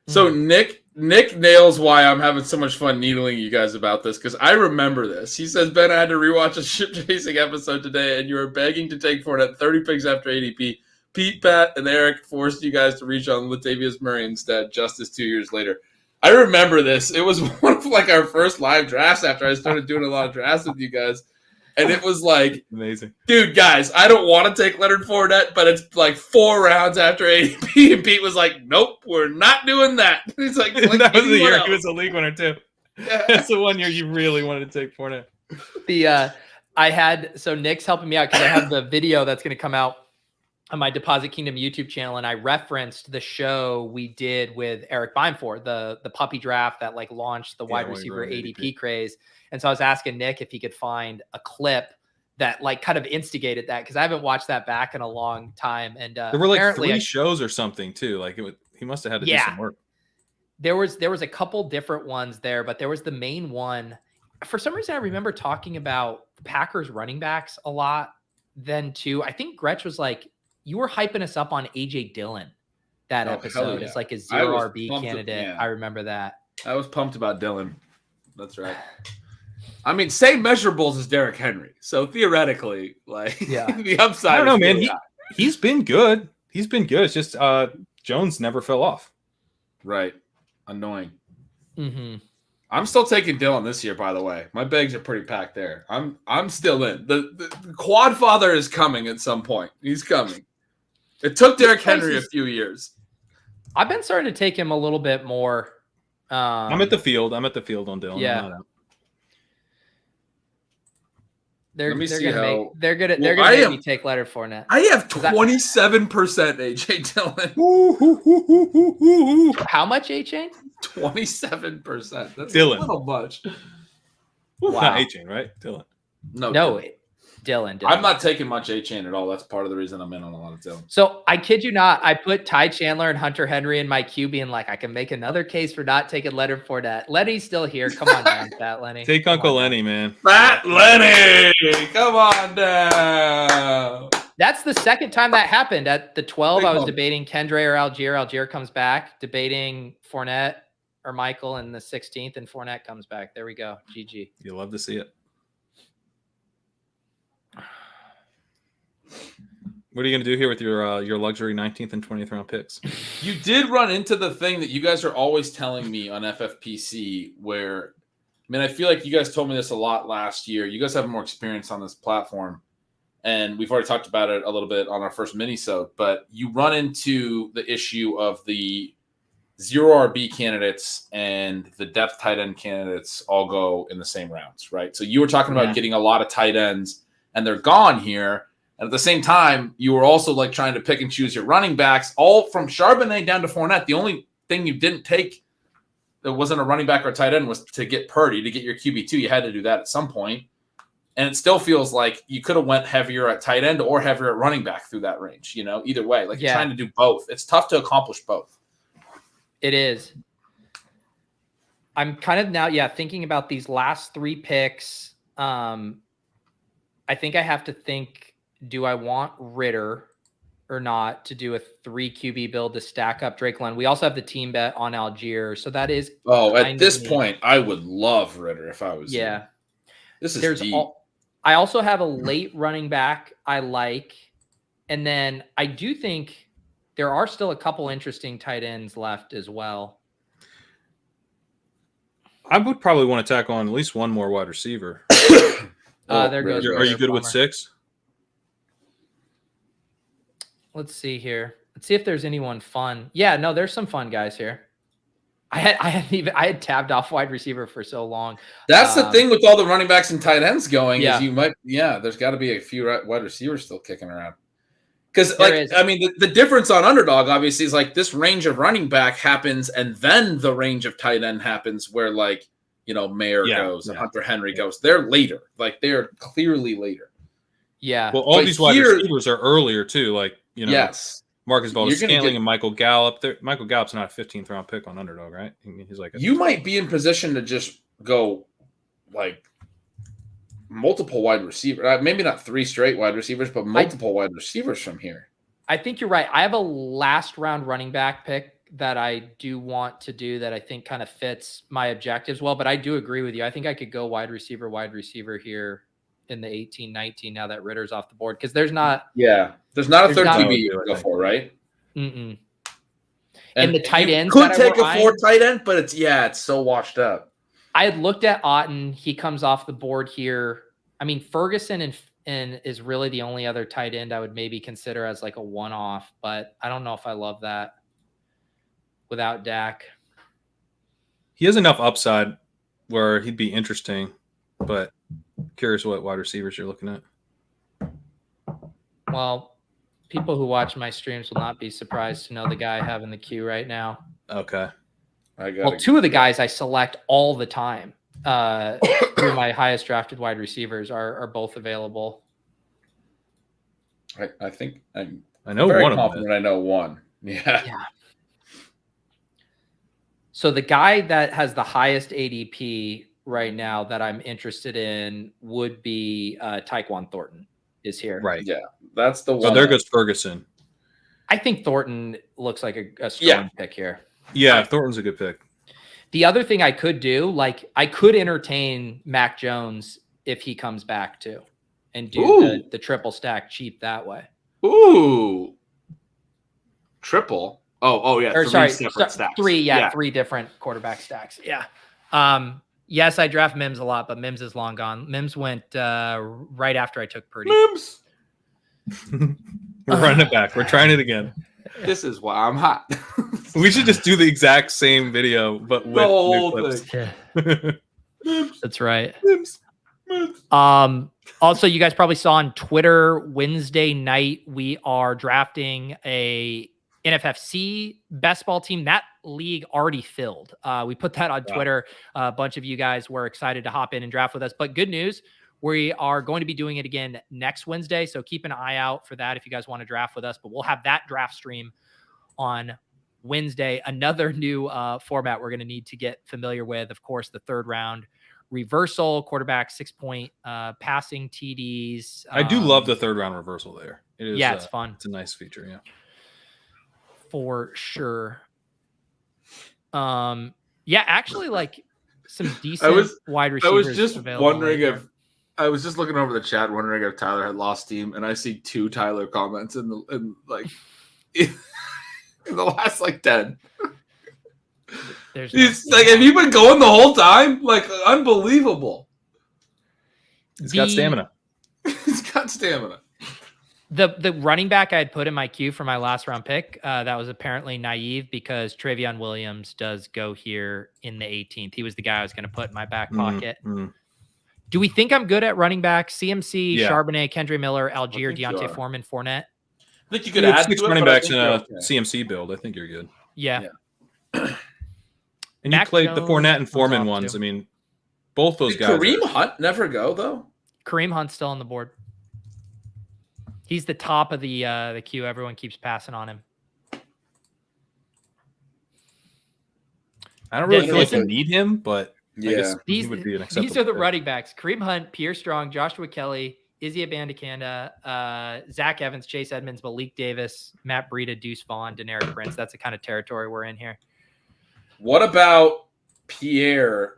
So Nick nails why I'm having so much fun needling you guys about this, because I remember this. He says, Ben, I had to rewatch a ship chasing episode today, and you were begging to take Fournette 30 picks after ADP. Pete, Pat, and Eric forced you guys to reach on Latavius Murray instead, just as 2 years later. I remember this. It was one of like our first live drafts after I started doing a lot of drafts with you guys. And it was like, amazing, dude, guys, I don't want to take Leonard Fournette, but it's like 4 rounds after ADP. And Pete was like, nope, we're not doing that. He's like that was the year else. he was a league winner too. Yeah. That's the one year you really wanted to take Fournette. So Nick's helping me out because I have the video that's going to come out on my Deposit Kingdom YouTube channel, and I referenced the show we did with Eric Beinford, the puppy draft that like launched the wide receiver ADP craze. And so I was asking Nick if he could find a clip that like kind of instigated that, because I haven't watched that back in a long time. And there were like 3 shows or something too. Like he must have had to do some work. There was a couple different ones there, but there was the main one. For some reason, I remember talking about Packers running backs a lot then too. I think Gretsch was like, you were hyping us up on AJ Dillon that episode. Yeah. It's like a 0 RB candidate. I remember that. I was pumped about Dillon. That's right. I mean, same measurables as Derrick Henry. So theoretically, like the upside. I don't know, man. He's been good. He's been good. It's just Jones never fell off. Right. Annoying. Mm-hmm. I'm still taking Dillon this year, by the way. My bags are pretty packed there. I'm still in. The quad father is coming at some point. He's coming. It took Derrick Henry a few years. I've been starting to take him a little bit more. I'm at the field. on Dillon. Yeah. They're gonna make me take Leonard Fournette. I have 27% AJ Dillon. How much A-Chain? 27%. That's Dillon. a little much. Wow. Not A-Chain, right? Dillon. No, Dillon. I'm not taking much A-Chain at all. That's part of the reason I'm in on a lot of Dillon. So I kid you not, I put Ty Chandler and Hunter Henry in my queue, being like, I can make another case for not taking Leonard Fournette. Lenny's still here. Come on down, Fat Lenny. Take Uncle Lenny, man. Fat Lenny, come on down. That's the second time that happened. At the 12, I was debating Kendre or Algier. Algier comes back. Debating Fournette or Michael in the 16th, and Fournette comes back. There we go. GG. You love to see it. What are you going to do here with your luxury 19th and 20th round picks? You did run into the thing that you guys are always telling me on FFPC, where, I mean, I feel like you guys told me this a lot last year. You guys have more experience on this platform, and we've already talked about it a little bit on our first mini-sode, but you run into the issue of the 0 RB candidates and the depth tight end candidates all go in the same rounds, right? So you were talking about getting a lot of tight ends, and they're gone here. And at the same time, you were also like trying to pick and choose your running backs, all from Charbonnet down to Fournette. The only thing you didn't take that wasn't a running back or a tight end was to get Purdy, to get your QB2. You had to do that at some point. And it still feels like you could have went heavier at tight end or heavier at running back through that range, you know, either way. Like you're trying to do both. It's tough to accomplish both. It is. I'm kind of now, thinking about these last 3 picks. I think I have to think, do I want Ritter or not to do a 3 QB build to stack up Drake London? We also have the team bet on Algier. So that is. At this point, I would love Ritter if I was. Yeah. You. This is deep. I also have a late running back I like. And then I do think there are still a couple interesting tight ends left as well. I would probably want to tack on at least one more wide receiver. There goes. Are you good with 6? Let's see here. Let's see if there's anyone fun. Yeah, no, there's some fun guys here. I had tabbed off wide receiver for so long. That's the thing with all the running backs and tight ends going is you might, there's got to be a few wide receivers still kicking around. Because, I mean, the difference on Underdog, obviously, is like this range of running back happens, and then the range of tight end happens where, like, you know, Mayer goes and Hunter Henry goes. They're later. Like, they're clearly later. Yeah. Well, all these wide receivers are earlier, too. Like, you know. Yes. Marcus You're Valdez gonna Scantling get- and Michael Gallup. Michael Gallup's not a 15th round pick on Underdog, right? He's like You might be in position to just go like multiple wide receiver. Maybe not 3 straight wide receivers, but multiple wide receivers from here. I think you're right. I have a last round running back pick that I do want to do that I think kind of fits my objectives well, but I do agree with you. I think I could go wide receiver here in the 18-19 now that Ritter's off the board because there's not a third not- QB you can go for, right? and the tight you ends could that I take were a 4 tight end, but it's so washed up. I had looked at Otten. He comes off the board here. I mean, Ferguson and is really the only other tight end I would maybe consider as like a one-off, but I don't know if I love that without Dak. he has enough upside where he'd be interesting, but curious what wide receivers you're looking at. Well, people who watch my streams will not be surprised to know the guy I have in the queue right now. Okay. Well, 2 of the guys I select all the time through my highest drafted wide receivers are both available. I think I'm I know very one of them. confident I know one. Yeah. So the guy that has the highest ADP right now that I'm interested in would be Tyquan Thornton is here. Right. Yeah. That's the one. So there goes Ferguson. I think Thornton looks like a strong pick here. Yeah, Thornton's a good pick. The other thing I could do, like I could entertain Mac Jones if he comes back too and do the triple stack cheap that way. Ooh. Triple. Oh yeah. Or 3 sorry, separate stacks. 3 different quarterback stacks. Yeah. Yes, I draft Mims a lot, but Mims is long gone. Mims went right after I took Purdy. Mims. We're running it back. We're trying it again. This is why I'm hot. We should just do the exact same video, but with The new whole clips. thing. That's right. Mims. Also, you guys probably saw on Twitter Wednesday night, we are drafting a NFFC Best Ball team. That league already filled. We put that on Twitter. A bunch of you guys were excited to hop in and draft with us. But good news, we are going to be doing it again next Wednesday. So keep an eye out for that if you guys want to draft with us. But we'll have that draft stream on Wednesday. Another new format we're going to need to get familiar with, of course, the 3rd round reversal, quarterback 6-point passing TDs. I do love the 3rd round reversal there. It is, it's fun. It's a nice feature, yeah. For sure. Actually, like some decent wide receivers. I was just available wondering right if I was just looking over the chat, wondering if Tyler had lost steam, and I see 2 Tyler comments in the last 10. There's He's like, have you been going the whole time? Like, unbelievable. He's got stamina. He's got stamina. The running back I had put in my queue for my last round pick, that was apparently naive because Travion Williams does go here in the 18th. He was the guy I was going to put in my back pocket. Do we think I'm good at running back? CMC, Charbonnet, Kendre Miller, Algier, Deontay Foreman, Fournette. I think you could add add 6 to it, running but I backs think in a you're okay. CMC build. I think you're good. Yeah. And Mac you played the Jones Fournette and Foreman off ones. too. I mean, both those Did guys. Kareem Hunt never go though? Kareem Hunt's still on the board. He's the top of the queue. Everyone keeps passing on him. I don't really This feel like you isn't- need him, but I guess he These would be an acceptable are the pick. running backs. Kareem Hunt, Pierre Strong, Joshua Kelly, Izzy Abandakanda, Zach Evans, Chase Edmonds, Malik Davis, Matt Breida, Deuce Vaughn, Deneric Prince. That's the kind of territory we're in here. What about Pierre?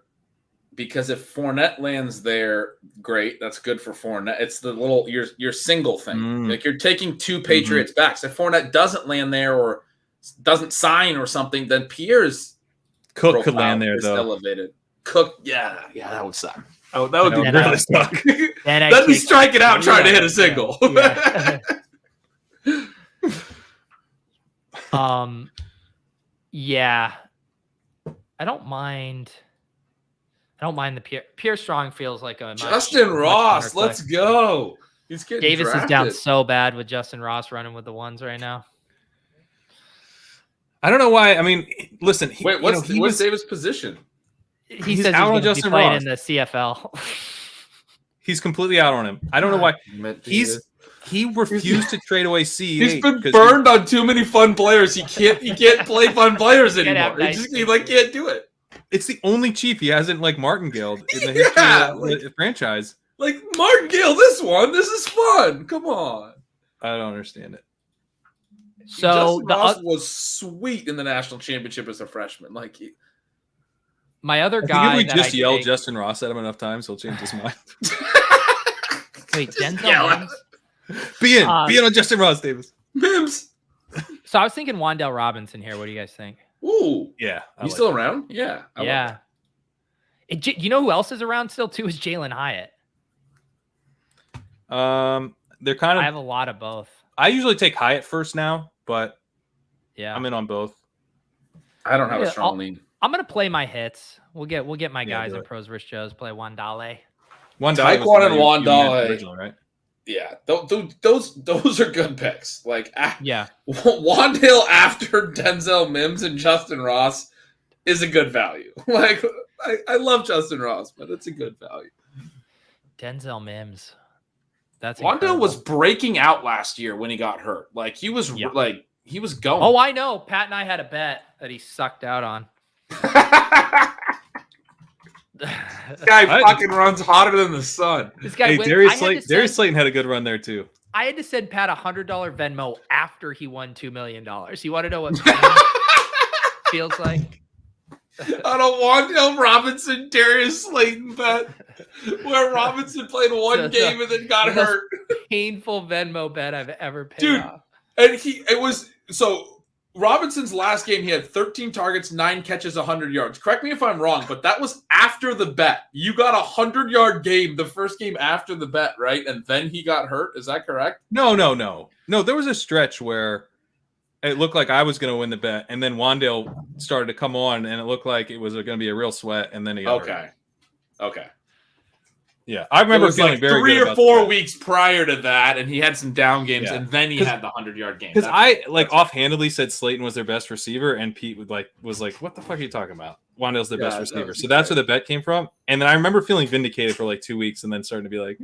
Because if Fournette lands there, great. That's good for Fournette. It's the little your single thing. Like you're taking 2 Patriots backs. If Fournette doesn't land there or doesn't sign or something, then Pierre's Cook could land there though. Elevated. Cook, yeah, that would suck. Oh, that would be Then really I- suck. Then I That'd be take- striking out trying to hit a single. Yeah. Yeah. I don't mind the Pierre Strong feels like a Justin Ross, much let's go. He's getting Davis drafted. is down so bad with Justin Ross running with the ones right now. I don't know why. I mean, listen. Wait, what's Davis' position? He He's says out on he's going to be Justin playing Ross. in the CFL. He's completely out on him. I don't know why. Admit He's He refused to trade away CEH. He's been burned on too many fun players. He can't play fun players anymore. He can't do it. It's the only chief he hasn't like martingaled in the history of the franchise. Like martingale this one. This is fun. Come on. I don't understand it. So Justin Ross was sweet in the national championship as a freshman. Like my other guy, if we just yell Justin Ross at him enough times, he'll change his mind. Wait, Denzel Mims? Be in on Justin Ross, Davis. Mims. So I was thinking Wandale Robinson here. What do you guys think? Ooh, yeah. He's still around? Yeah. Yeah. You know who else is around still too is Jalen Hyatt. They're kind of. I have a lot of both. I usually take Hyatt first now, but yeah, I'm in on both. I don't have a strong lean. I'm gonna play my hits. We'll get my guys in pros versus Joes. Play Wandale. Taekwon and Wandale, original, right? Yeah, those are good picks. Like, yeah, Wandale after Denzel Mims and Justin Ross is a good value. Like, I love Justin Ross, but it's a good value. Denzel Mims. That's Wandale incredible. was breaking out last year when he got hurt. Like, he was he was going. Oh, I know. Pat and I had a bet that he sucked out on. Guy fucking runs hotter than the sun. This guy Darius Slayton had a good run there too. I had to send Pat $100 Venmo after he won $2 million. You want to know what feels like? On a Wandale Robinson, Darius Slayton bet, where Robinson played one game and then got hurt. Painful Venmo bet I've ever paid. Dude, off. And Robinson's last game, he had 13 targets, 9 catches, 100 yards. Correct me if I'm wrong, but that was after the bet. You got a 100-yard game the first game after the bet, right? And then he got hurt. Is that correct? No. There was a stretch where it looked like I was going to win the bet, and then Wandale started to come on, and it looked like it was going to be a real sweat, and then he got hurt. Okay. Yeah, I remember feeling like very 3 good or about 4 that. weeks prior to that, and he had some down games, and then he had the 100-yard game. Because I offhandedly said Slayton was their best receiver, and Pete was like, "What the fuck are you talking about? Wandale's their best receiver." So that's where the bet came from. And then I remember feeling vindicated for like 2 weeks, and then starting to be like,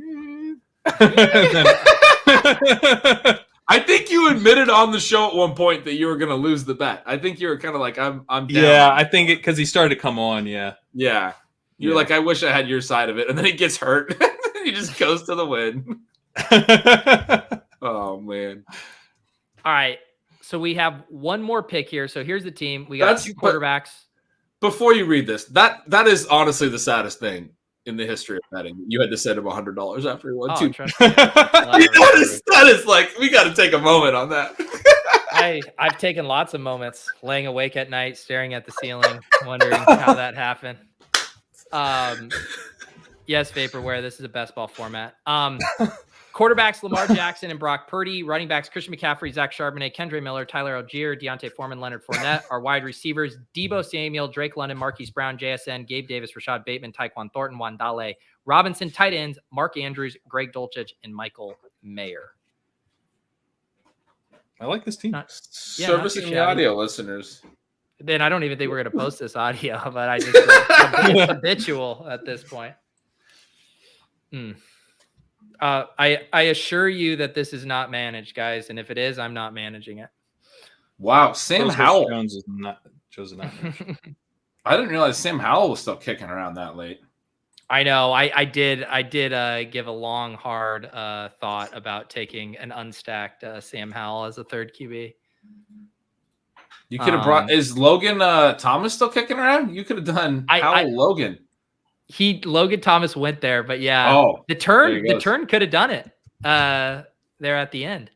I think you admitted on the show at one point that you were going to lose the bet. I think you were kind of like, I'm down. Yeah, I think it because he started to come on. Yeah. You're like, I wish I had your side of it, and then he gets hurt. He just goes to the win. Oh man! All right, so we have one more pick here. So here's the team. We got 2 quarterbacks. Before you read this, that is honestly the saddest thing in the history of betting. You had to send him $100 after he won 2. That is like, we got to take a moment on that. I've taken lots of moments laying awake at night, staring at the ceiling, wondering how that happened. Yes, Vaporware. This is a best ball format. Quarterbacks, Lamar Jackson and Brock Purdy. Running backs, Christian McCaffrey, Zach Charbonnet, Kendre Miller, Tyler Algier, Deontay Foreman, Leonard Fournette. Our wide receivers, Debo Samuel, Drake London, Marquise Brown, JSN, Gabe Davis, Rashad Bateman, Tyquan Thornton, Wandale Robinson. Tight ends, Mark Andrews, Greg Dulcich, and Michael Mayer. I like this team. Servicing the audio listeners. Then I don't even think we're going to post this audio, but I just it's habitual at this point. I assure you that this is not managed, guys, and if it is, I'm not managing it. Wow, Sam Howell. Jones is not chosen. I didn't realize Sam Howell was still kicking around that late. I know. I did give a long, hard thought about taking an unstacked Sam Howell as a third QB. You could have brought. Is Logan Thomas still kicking around? You could have done Logan. Logan Thomas went there, but yeah. Oh, the turn could have done it there at the end.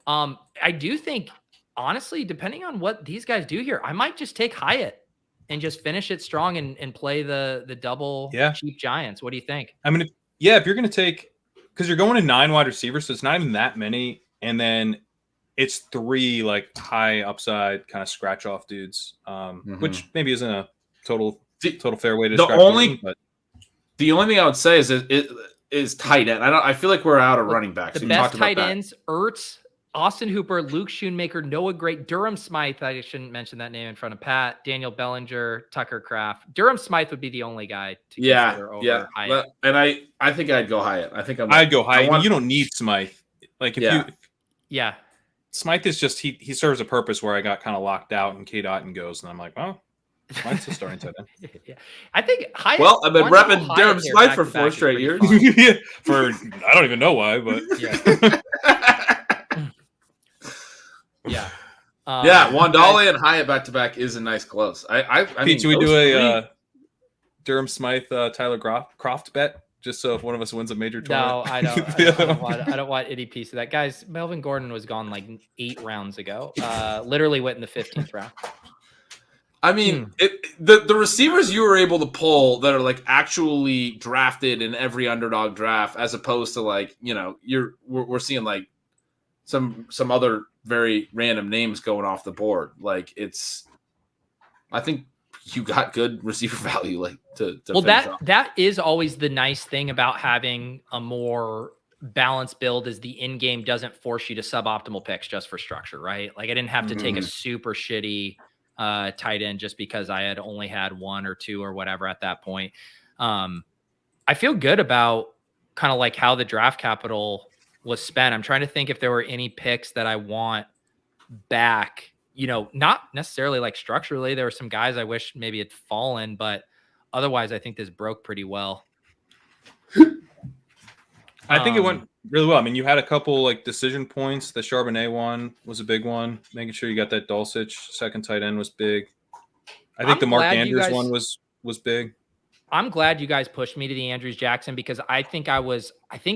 I do think, honestly, depending on what these guys do here, I might just take Hyatt and just finish it strong and play the double cheap Giants. What do you think? I mean, if you're going to take, because you're going to 9 wide receivers, so it's not even that many, and then it's 3 like high upside kind of scratch off dudes, which maybe isn't a total fair way to describe it. But the only thing I would say is it is tight end. I feel like we're out of running backs. The best tight ends, Ertz, Austin Hooper, Luke Schoonmaker, Noah Gray, Durham Smythe. I shouldn't mention that name in front of Pat. Daniel Bellinger, Tucker Kraft. Durham Smythe would be the only guy to consider over Hyatt. And I think I'd go Hyatt. I think I'd go Hyatt. You don't need Smythe. Like if you, Smythe is just he serves a purpose where I got kind of locked out and K. Dotton goes, and I'm like, oh, Smythe's a starting tight end. I think Hyatt. Well, I've been repping Durham Smythe for 4 straight years. For I don't even know why, but Wandale and Hyatt back to back is a nice close. I Pete, mean, should we do a Durham Smythe Tyler Croft bet? Just so if one of us wins a major tournament. No, I don't want any piece of that. Guys, Melvin Gordon was gone like 8 rounds ago. Literally went in the 15th round. I mean, the receivers you were able to pull that are like actually drafted in every underdog draft, as opposed to like, you know, we're seeing like some other very random names going off the board. Like I think you got good receiver value. Like well, that is always the nice thing about having a more balanced build is the in-game doesn't force you to suboptimal picks just for structure, right? Like I didn't have to take a super shitty tight end just because I had only had 1 or 2 or whatever at that point. I feel good about kind of like how the draft capital was spent. I'm trying to think if there were any picks that I want back, you know, not necessarily like structurally. There were some guys I wish maybe had fallen, but otherwise I think this broke pretty well. I think it went really well. I mean, you had a couple like decision points. The Charbonnet one was a big one. Making sure you got that Dulcich second tight end was big. I think the Mark Andrews one was big. I'm glad you guys pushed me to the Andrews Jackson because I think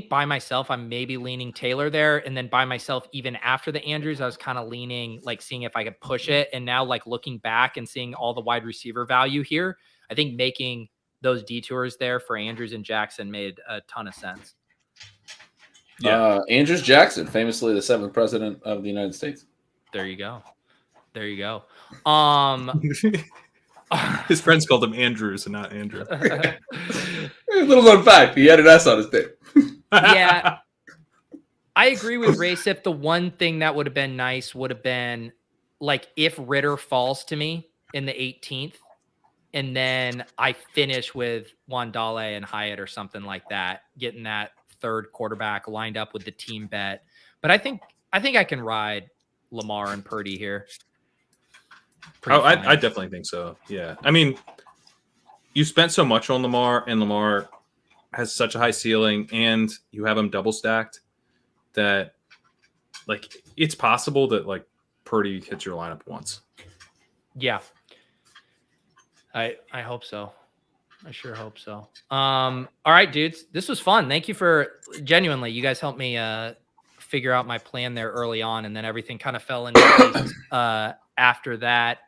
by myself, I'm maybe leaning Taylor there. And then by myself, even after the Andrews, I was kind of leaning, like seeing if I could push it. And now like looking back and seeing all the wide receiver value here, I think making those detours there for Andrews and Jackson made a ton of sense. Yeah. Andrews Jackson, famously the 7th president of the United States. There you go. His friends called him Andrews and not Andrew. Little known fact, he had an S on his name. Yeah. I agree with Racip. The one thing that would have been nice would have been like if Ritter falls to me in the 18th and then I finish with Wandale and Hyatt or something like that, getting that 3rd quarterback lined up with the team bet. But I think I can ride Lamar and Purdy here. I definitely think so. Yeah. I mean, you spent so much on Lamar, and Lamar has such a high ceiling, and you have him double stacked that, like, it's possible that, like, Purdy hits your lineup once. Yeah. I hope so. I sure hope so. All right, dudes. This was fun. Thank you for genuinely. You guys helped me figure out my plan there early on, and then everything kind of fell into place after that.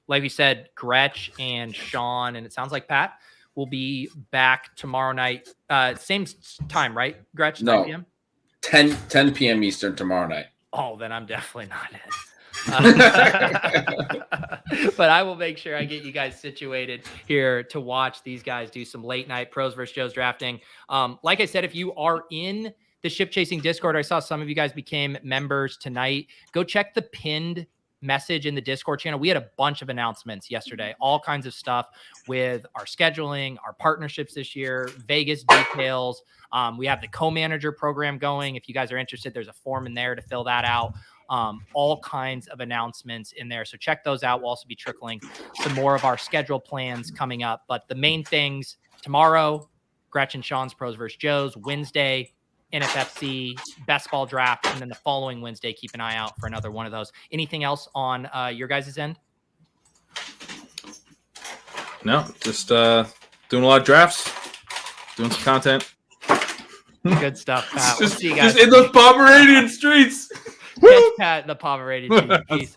Like we said, Gretch and Sean, and it sounds like Pat will be back tomorrow night. Same time, right? Gretch, 9 p.m. 10 p.m. Eastern tomorrow night. Oh, then I'm definitely not in. But I will make sure I get you guys situated here to watch these guys do some late night pros versus Joe's drafting. Like I said, if you are in the Ship Chasing Discord, I saw some of you guys became members tonight. Go check the pinned message in the Discord channel. We had a bunch of announcements yesterday, all kinds of stuff with our scheduling, our partnerships this year, Vegas details. We have the co-manager program going. If you guys are interested, there's a form in there to fill that out. All kinds of announcements in there. So check those out. We'll also be trickling some more of our schedule plans coming up. But the main things tomorrow, Gretchen Sean's Pros vs. Joe's, Wednesday, NFFC Best Ball draft, and then the following Wednesday, keep an eye out for another one of those. Anything else on your guys' end? No, just doing a lot of drafts, doing some content. Good stuff, Pat. We'll see you guys. Just in those Pomeranian streets. Catch Pat in the Pomeranian. Peace.